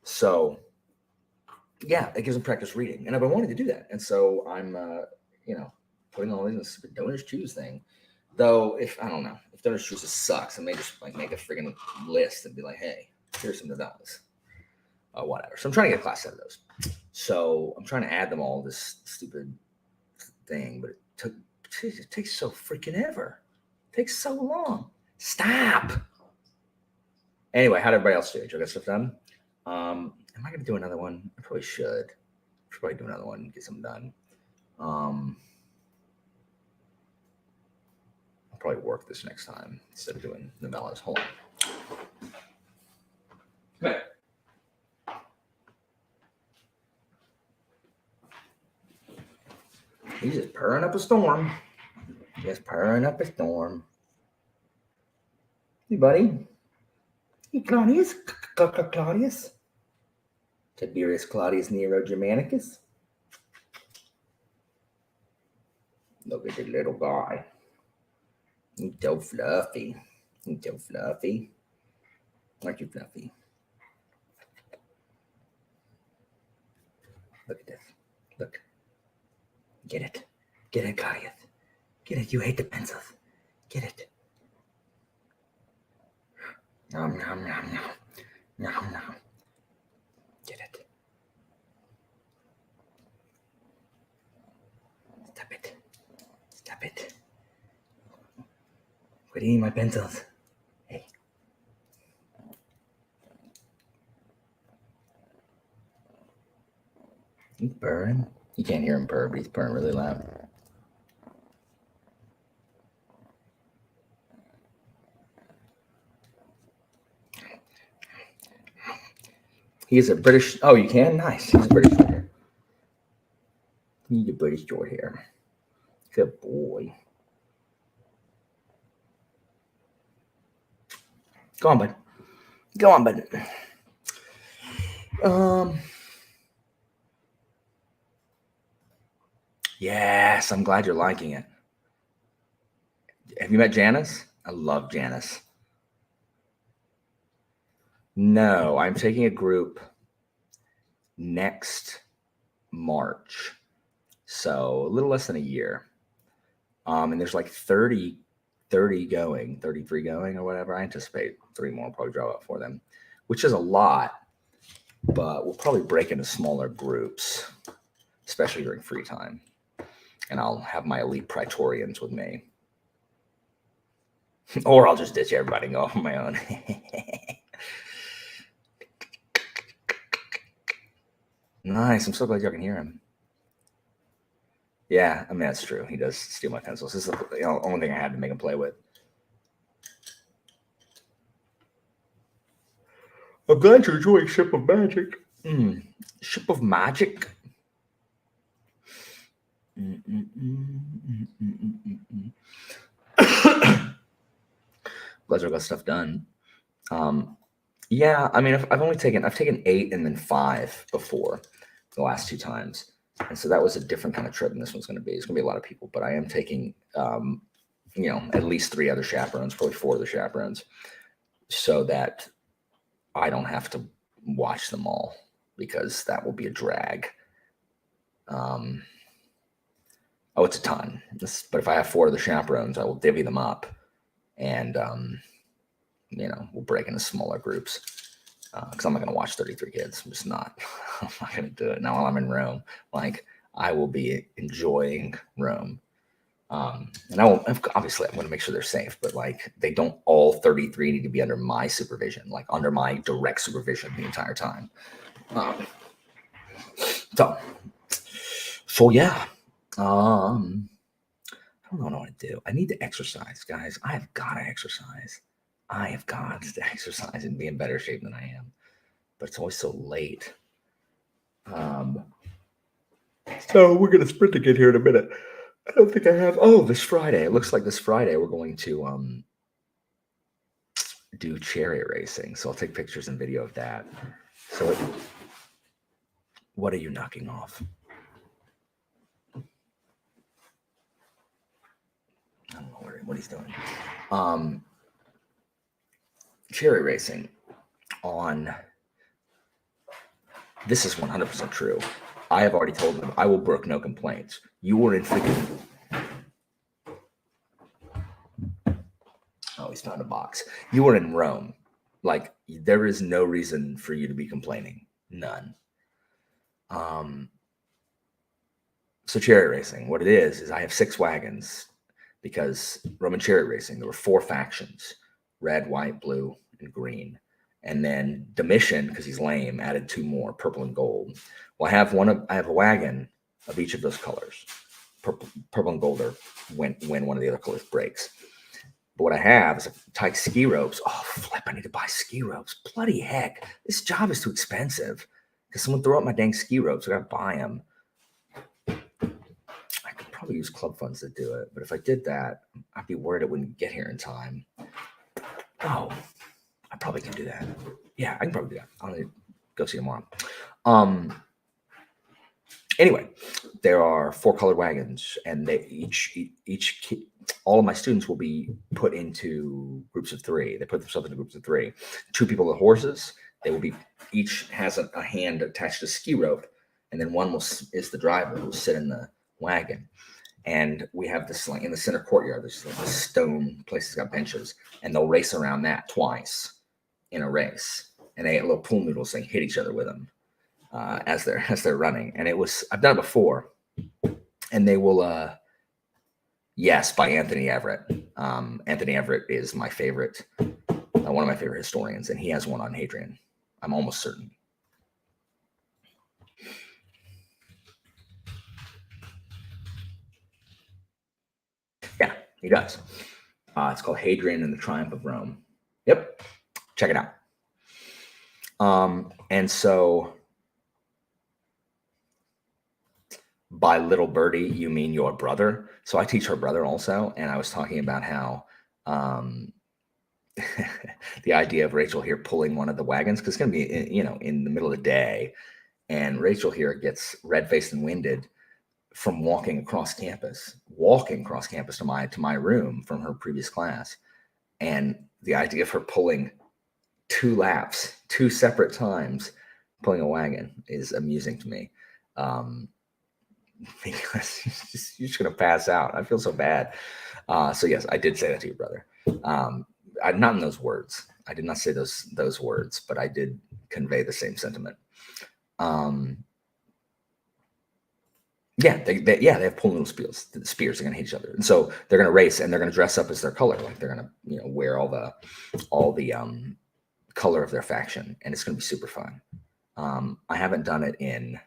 So yeah, it gives them practice reading, and I've been wanting to do that, and so I'm putting all these in this stupid donors choose thing. Though if I don't know if donors choose sucks, I may just like make a friggin' list and be like, hey, here's some novellas. Whatever. So I'm trying to get a class set of those. So I'm trying to add them all this stupid thing, but it takes so freaking ever. It takes so long. Stop. Anyway, how did everybody else do? Did you get stuff done? Am I going to do another one? I probably should. I should probably do another one and get something done. I'll probably work this next time instead of doing novellas. Hold on. Come here. He's just purring up a storm. Just purring up a storm. Hey, buddy. Hey, Claudius. Claudius. Tiberius Claudius Nero Germanicus. Look at the little guy. He's so fluffy. He's so fluffy. Aren't you fluffy? Look at this. Look. Get it. Get it, Claudius. Get it. You hate the pencils. Get it. Nom, nom, nom, nom. Nom, nom. Get it. Stop it. Stop it. Quit eating my pencils. Hey. He's purring. You can't hear him purr, but he's purring really loud. He's a British. Oh, you can? Nice. He's a British short hair. He's a British short hair. Good boy. Go on, bud. Go on, bud. Yes, I'm glad you're liking it. Have you met Janice? I love Janice. No, I'm taking a group next March. So a little less than a year. And there's like 30 going, 33 going or whatever. I anticipate 3 more will probably drop out for them, which is a lot, but we'll probably break into smaller groups, especially during free time. And I'll have my elite Praetorians with me. Or I'll just ditch everybody and go off on my own. Nice. I'm so glad y'all can hear him. Yeah, I mean, that's true. He does steal my pencils. This is the only thing I had to make him play with. I'm glad you're enjoying Ship of Magic. Ship of Magic? Glad I got stuff done. Yeah, I mean, I've taken 8 and then 5 before the last 2 times. And so that was a different kind of trip than this one's going to be. It's going to be a lot of people, but I am taking, at least 3 other chaperones, probably 4 other chaperones, so that I don't have to watch them all, because that will be a drag. It's a ton. But if I have 4 other chaperones, I will divvy them up, and we'll break into smaller groups, because I'm not going to watch 33 kids. I'm just not. I'm not going to do it. Now while I'm in Rome, like, I will be enjoying Rome. And I'm going to make sure they're safe, but like, they don't all 33 need to be under my supervision, like under my direct supervision the entire time. So yeah. I don't know what to do. I need to exercise, guys. I have got to exercise. I have got to exercise and be in better shape than I am. But it's always so late. So we're going to sprint again here in a minute. I don't think I have. Oh, this Friday. It looks like this Friday we're going to do chariot racing. So I'll take pictures and video of that. So what are you knocking off? I don't know what he's doing. Chariot racing on. This is 100% true. I have already told them I will brook no complaints. You were in freaking. Oh, he's found a box. You were in Rome. Like, there is no reason for you to be complaining. None. So chariot racing, what it is I have 6 wagons, because Roman chariot racing, there were 4 factions: red, white, blue, and green. And then Domitian, because he's lame, added 2 more, purple and gold. Well, I have a wagon of each of those colors. Purple and gold are when one of the other colors breaks. But what I have is tight ski ropes. Oh, flip, I need to buy ski ropes. Bloody heck. This job is too expensive. Because someone threw out my dang ski ropes. I got to buy them. I could probably use club funds to do it. But if I did that, I'd be worried it wouldn't get here in time. Oh, I probably can do that. Yeah, I can probably do that. I'll need to go see tomorrow. Anyway, there are 4 colored wagons, and they each all of my students will be put into groups of 3. They put themselves into groups of 3. 2 people with horses. They will be, each has a hand attached to a ski rope, and then one is the driver who will sit in the wagon. And we have this, like, in the center courtyard, there's like a stone place that's got benches, and they'll race around that twice in a race, and they get little pool noodles. They hit each other with them as they're running. And I've done it before, and they will. Yes, by Anthony Everett. Anthony Everett is my favorite, one of my favorite historians, and he has one on Hadrian. I'm almost certain. Yeah, he does. It's called Hadrian and the Triumph of Rome. Yep, check it out. And so, by little birdie, you mean your brother? So I teach her brother also, and I was talking about how the idea of Rachel here pulling one of the wagons, because it's going to be in the middle of the day, and Rachel here gets red-faced and winded from walking across campus to my room from her previous class. And the idea of her pulling 2 laps, 2 separate times, pulling a wagon is amusing to me. Because you're just going to pass out. I feel so bad. So yes, I did say that to your brother. Not in those words. I did not say those words, but I did convey the same sentiment. Yeah, they have pull noodle spears. They're going to hit each other, and so they're going to race, and they're going to dress up as their color. Like, they're going to wear all the color of their faction, and it's going to be super fun. I haven't done it in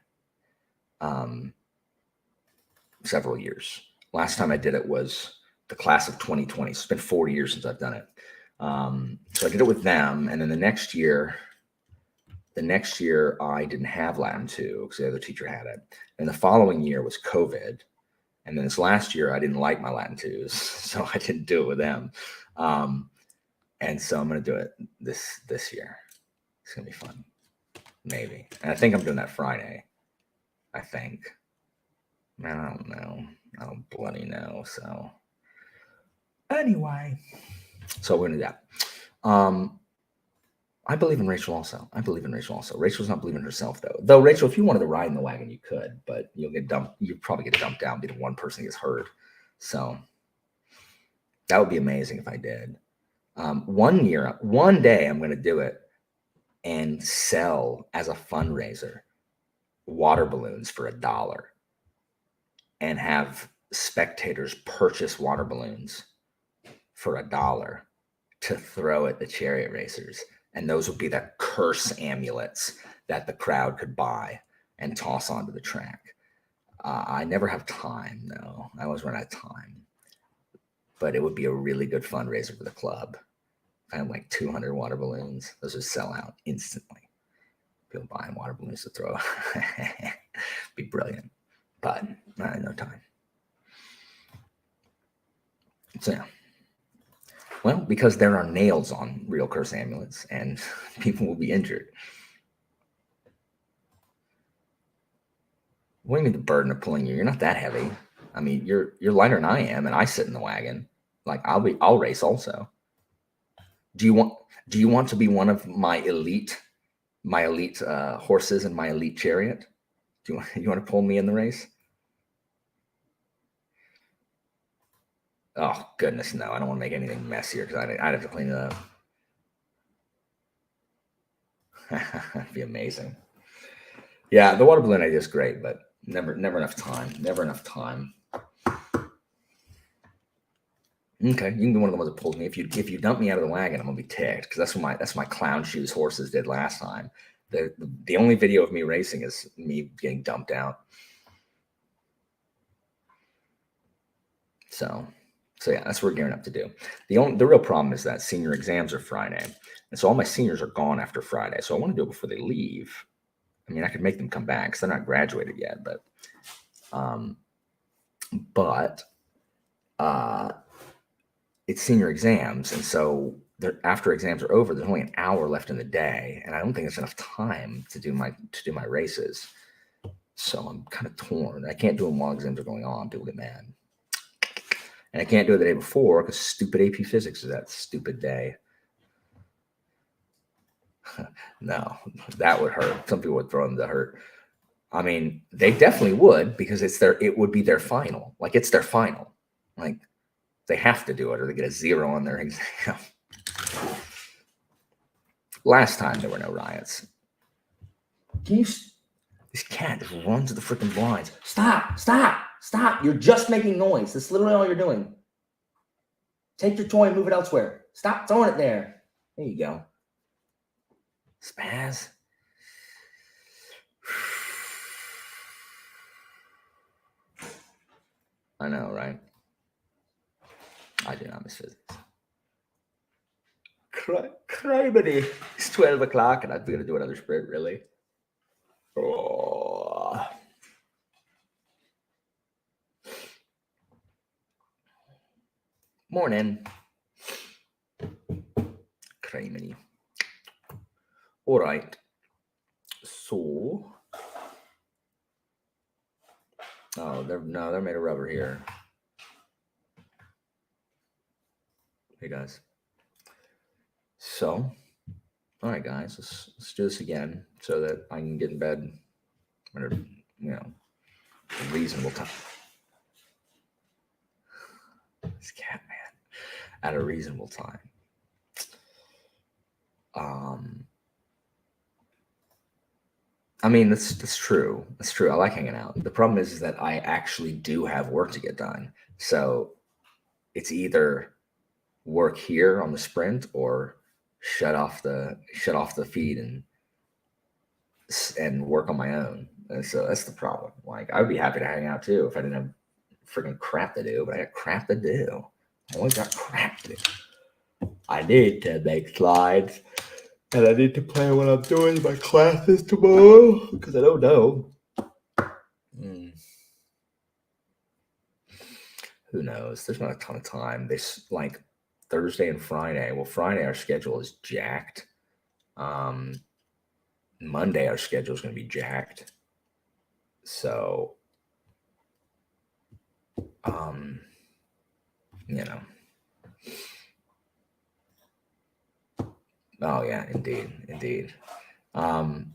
several years. Last time I did it was the class of 2020. So it's been 4 years since I've done it. So I did it with them, and then the next year I didn't have Latin 2 because the other teacher had it. And the following year was COVID, And then this last year, I didn't like my Latin 2s, so I didn't do it with them. And so I'm going to do it this year. It's going to be fun. Maybe. And I think I'm doing that Friday. I think. Man, I don't know. I don't bloody know. So anyway. So we're going to do that. I believe in Rachel also. Rachel's not believing in herself, though. Though, Rachel, if you wanted to ride in the wagon, you could. But you'll get dumped. You'll probably get dumped down, be the one person who gets hurt. So that would be amazing if I did. One day, I'm going to do it and sell as a fundraiser water balloons for $1 and have spectators purchase water balloons for $1 to throw at the chariot racers. And those would be the curse amulets that the crowd could buy and toss onto the track. I never have time, though. I always run out of time. But it would be a really good fundraiser for the club. If I had like 200 water balloons, those would sell out instantly. People buying water balloons to throw. Be brilliant. But I had no time. So, yeah. Well, because there are nails on real curse amulets and people will be injured. What do you mean the burden of pulling you? You're not that heavy. I mean, you're lighter than I am, and I sit in the wagon. Like I'll race also. Do you want to be one of my elite horses in my elite chariot? You want to pull me in the race? Oh goodness, no! I don't want to make anything messier because I'd have to clean it up. That'd be amazing. Yeah, the water balloon idea is great, but never enough time. Never enough time. Okay, you can be one of the ones that pulls me. If you dump me out of the wagon, I'm gonna be ticked because that's what my clown shoes horses did last time. The only video of me racing is me getting dumped out. So yeah, that's what we're gearing up to do. The real problem is that senior exams are Friday, and so all my seniors are gone after Friday. So I want to do it before they leave. I mean, I could make them come back because they're not graduated yet, but it's senior exams, and so after exams are over, there's only an hour left in the day, and I don't think it's enough time to do my races. So I'm kind of torn. I can't do them while exams are going on. People get mad. And I can't do it the day before because stupid AP Physics is that stupid day. No, that would hurt. Some people would throw them to hurt. I mean, they definitely would because it would be their final. Like, it's their final. Like, they have to do it or they get a 0 on their exam. Last time there were no riots. This cat just runs to the freaking blinds. Stop. You're just making noise. That's literally all you're doing. Take your toy and move it elsewhere. Stop throwing it there. There you go. Spaz. I know, right? I do not miss physics. Criminy. It's 12 o'clock and I'm going to do another sprint, really. Oh. Morning. Criminy. All right. So. Oh, they're made of rubber here. Hey guys. So, all right, guys, let's do this again so that I can get in bed at a reasonable time. This cat, man, at a reasonable time. I mean, that's true. That's true. I like hanging out. The problem is that I actually do have work to get done. So it's either work here on the sprint or shut off the feed and work on my own. And so that's the problem. Like, I would be happy to hang out too if I didn't have freaking crap to do, but I got crap to do. I always got crap to do. I need to make slides. And I need to plan what I'm doing in my classes tomorrow because I don't know. who knows? There's not a ton of time. This like Thursday and Friday. Well, Friday our schedule is jacked. Um, Monday our schedule is going to be jacked. So, you know. Oh yeah, indeed. Um,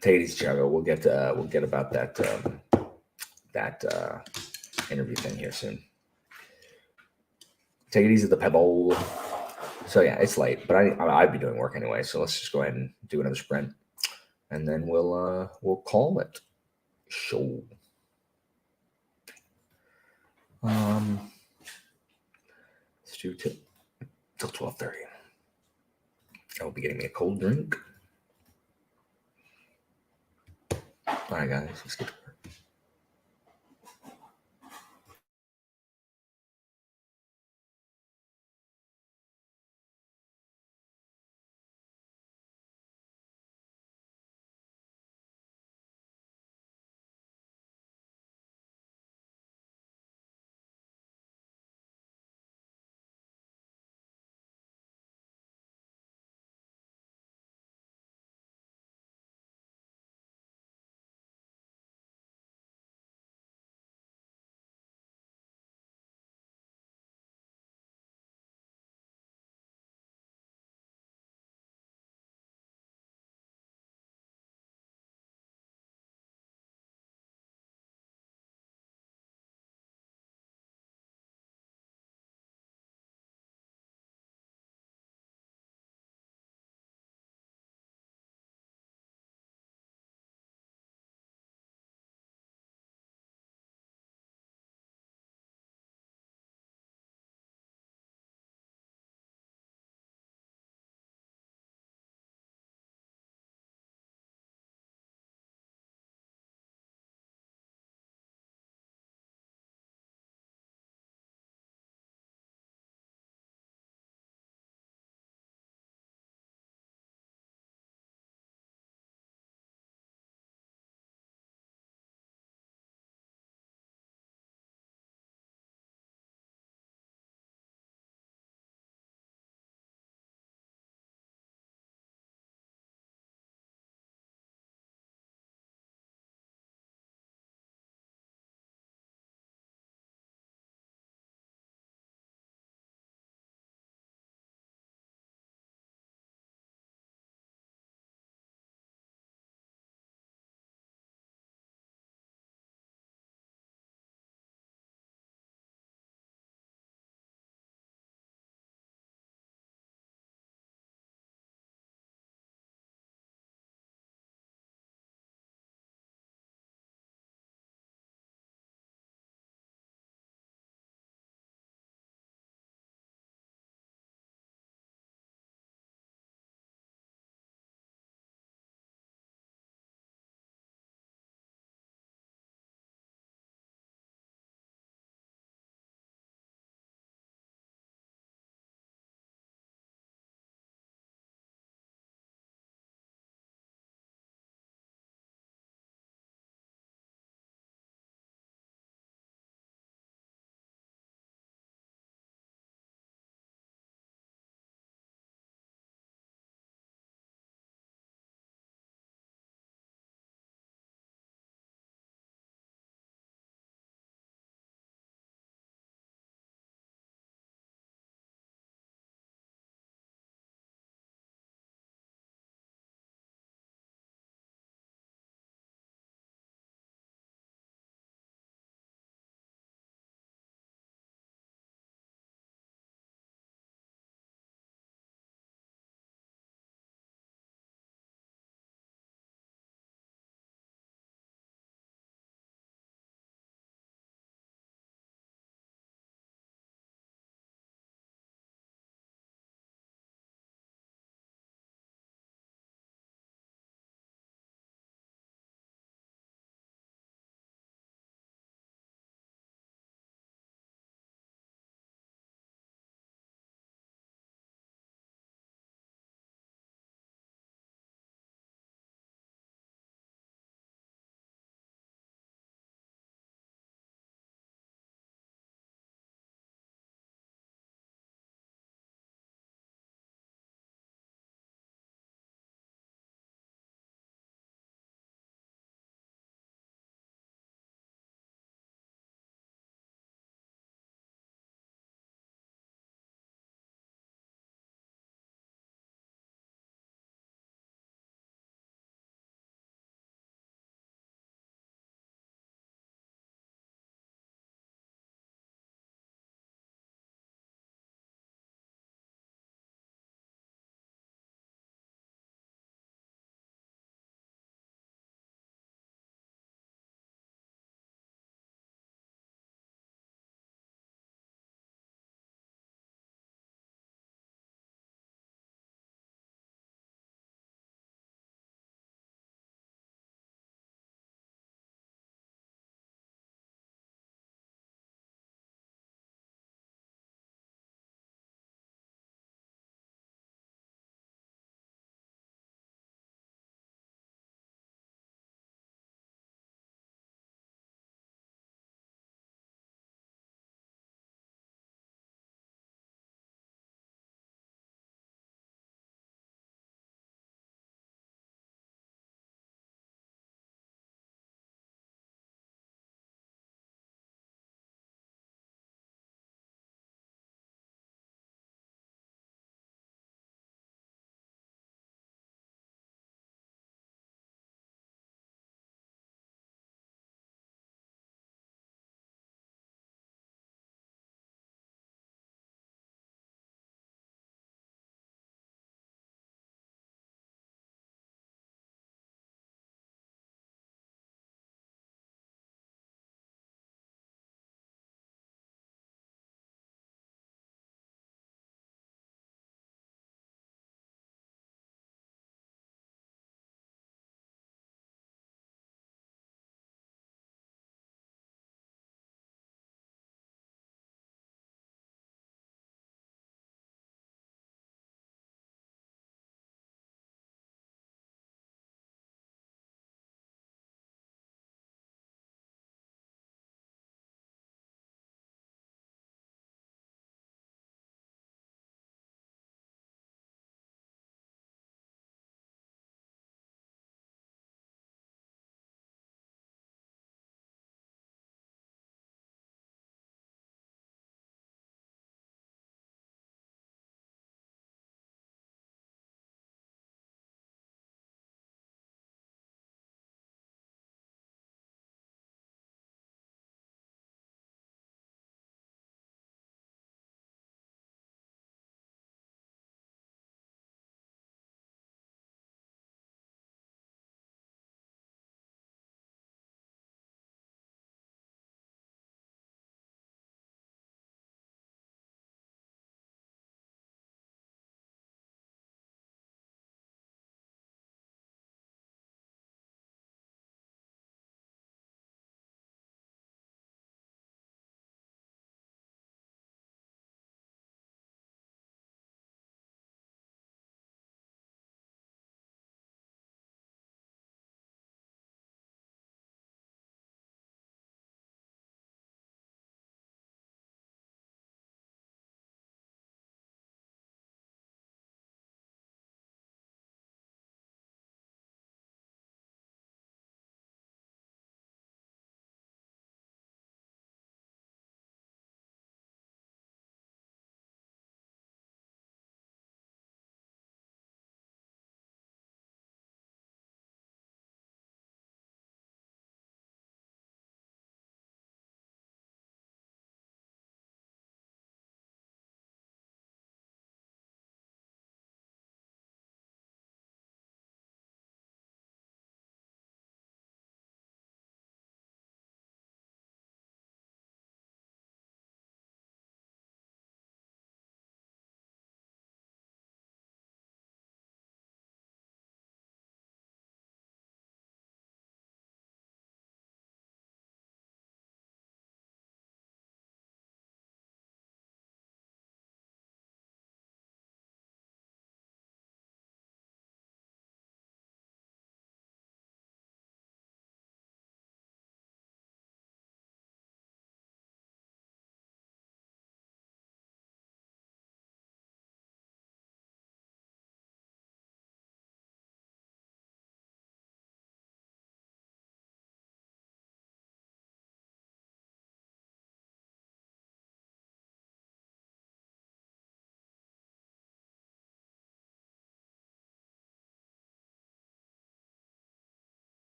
Take it easy, Chago. We'll get about that interview thing here soon. Take it easy, the pebble. So yeah, it's late, but I'd be doing work anyway. So let's just go ahead and do another sprint, and then we'll call it show. Let's do till 12:30. I will be getting me a cold drink. All right, guys, let's get to work.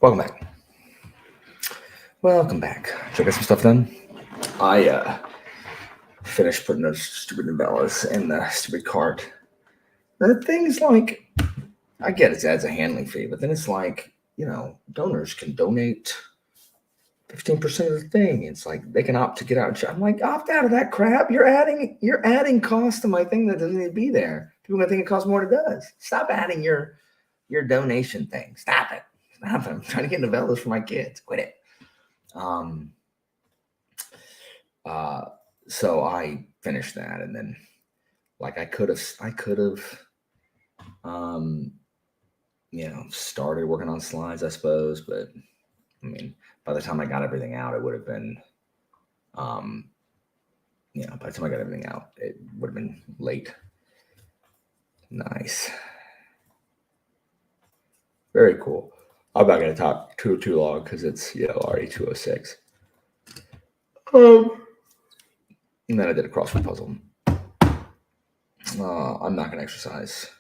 Welcome back. Welcome back. Should I get some stuff done? I finished putting those stupid novellas in the stupid cart. The thing's like, I get it adds a handling fee, but then it's like, donors can donate 15% of the thing. It's like they can opt to get out. I'm like, opt out of that crap. You're adding cost to my thing that doesn't need to be there. People gonna think it costs more than it does. Stop adding your donation thing. Stop it. I'm trying to get novellas for my kids. Quit it. So I finished that, and then like I could have started working on slides, I suppose, but I mean, by the time I got everything out, it would have been, by the time I got everything out, it would have been late. Nice. Very cool. I'm not going to talk too long because it's, already 2:06. And then I did a crossword puzzle. I'm not going to exercise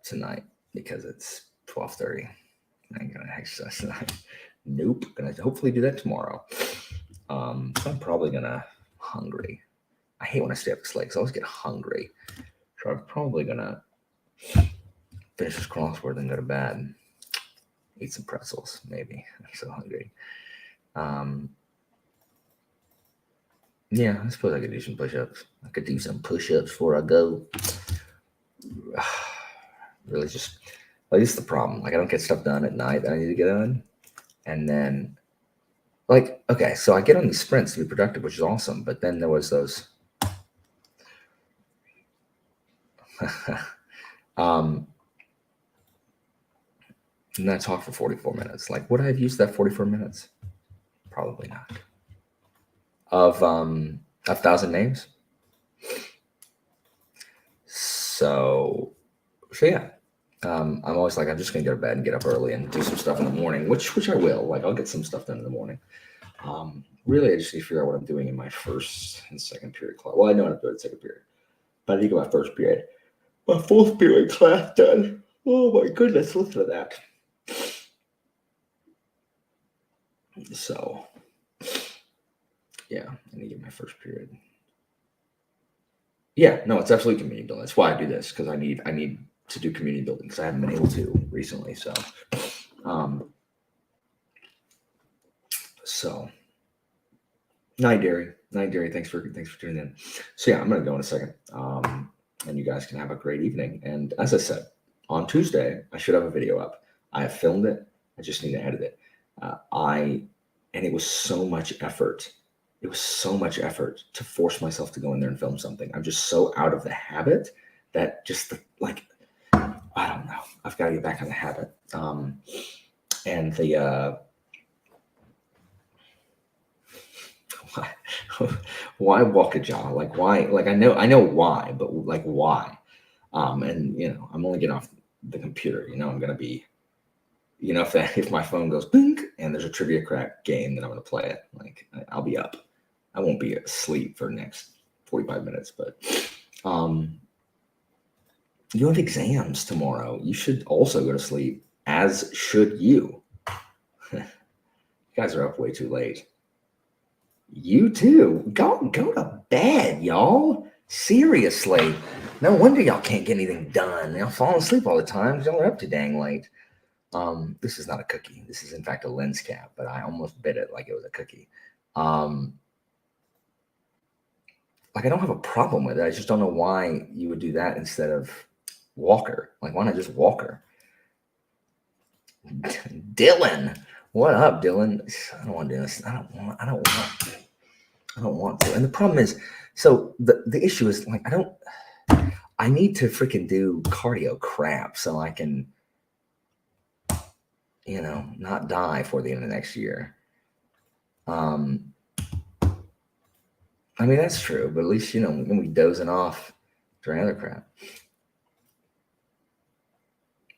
tonight because it's 12:30. I ain't going to exercise tonight. Nope. Going to hopefully do that tomorrow. I'm probably going to hungry. I hate when I stay up this late because I always get hungry. So I'm probably going to finish this crossword and go to bed. Eat some pretzels, maybe. I'm so hungry. Yeah, I suppose I could do some push-ups. I could do some push-ups before I go. Really just, like, this is the problem. Like, I don't get stuff done at night that I need to get done. And then, like, okay, so I get on these sprints to be productive, which is awesome. But then there was those... and then I talked for 44 minutes. Like, would I have used that 44 minutes? Probably not. Of 1,000 names. So yeah. I'm always like, I'm just gonna go to bed and get up early and do some stuff in the morning, which I will. Like, I'll get some stuff done in the morning. Really, I just need to figure out what I'm doing in my first and second period class. Well, I know what I'm doing in second period, but I need to get my first period, my fourth period class done. Oh my goodness, listen to that. So, yeah, I need to get my first period. Yeah, no, it's absolutely community building. That's why I do this, because I need to do community building because I haven't been able to recently. So, night, Derry. Thanks for tuning in. So yeah, I'm gonna go in a second, and you guys can have a great evening. And as I said, on Tuesday I should have a video up. I have filmed it. I just need to edit it. And it was so much effort. It was so much effort to force myself to go in there and film something. I'm just so out of the habit that just I don't know. I've got to get back in the habit. And the why walk a jaw? Like, why? Like, I know why, but like, why? And I'm only getting off the computer. I'm gonna be, if my phone goes bink and there's a trivia crack game, then I'm gonna play it. Like, I'll be up. I won't be asleep for the next 45 minutes, but you have exams tomorrow. You should also go to sleep, as should you. You guys are up way too late. You too. Go to bed, y'all. Seriously. No wonder y'all can't get anything done. Y'all fall asleep all the time because y'all are up too dang late. This is not a cookie. This is in fact a lens cap, but I almost bit it like it was a cookie. Like, I don't have a problem with it. I just don't know why you would do that instead of Walker. Like, why not just Walker? Dylan, what up, Dylan? I don't want to do this. I don't want to. And the problem is, so the issue is, like, I need to freaking do cardio crap so I can, not die for the end of next year. I mean, that's true, but at least, we're going to be dozing off during other crap.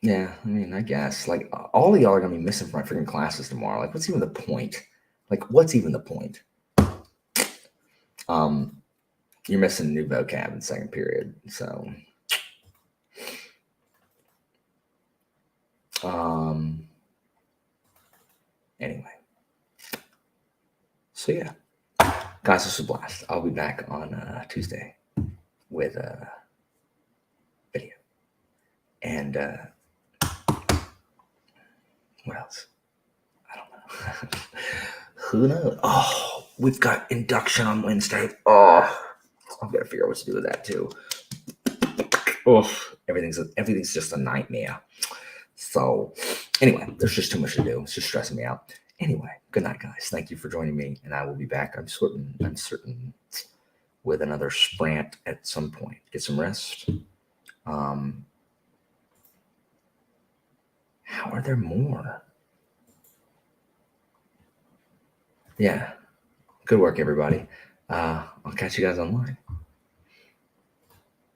Yeah, I mean, I guess. Like, all of y'all are going to be missing from my freaking classes tomorrow. Like, what's even the point? Like, what's even the point? You're missing new vocab in second period, so... Anyway, so yeah, guys, this was a blast. I'll be back on Tuesday with a video. And what else? I don't know. Who knows? Oh, we've got induction on Wednesday. Oh, I've got to figure out what to do with that too. Oh, everything's just a nightmare. So anyway, there's just too much to do. It's just stressing me out. Anyway, good night, guys. Thank you for joining me, and I will be back. I'm certain with another sprant at some point. Get some rest. How are there more? Yeah. Good work, everybody. I'll catch you guys online.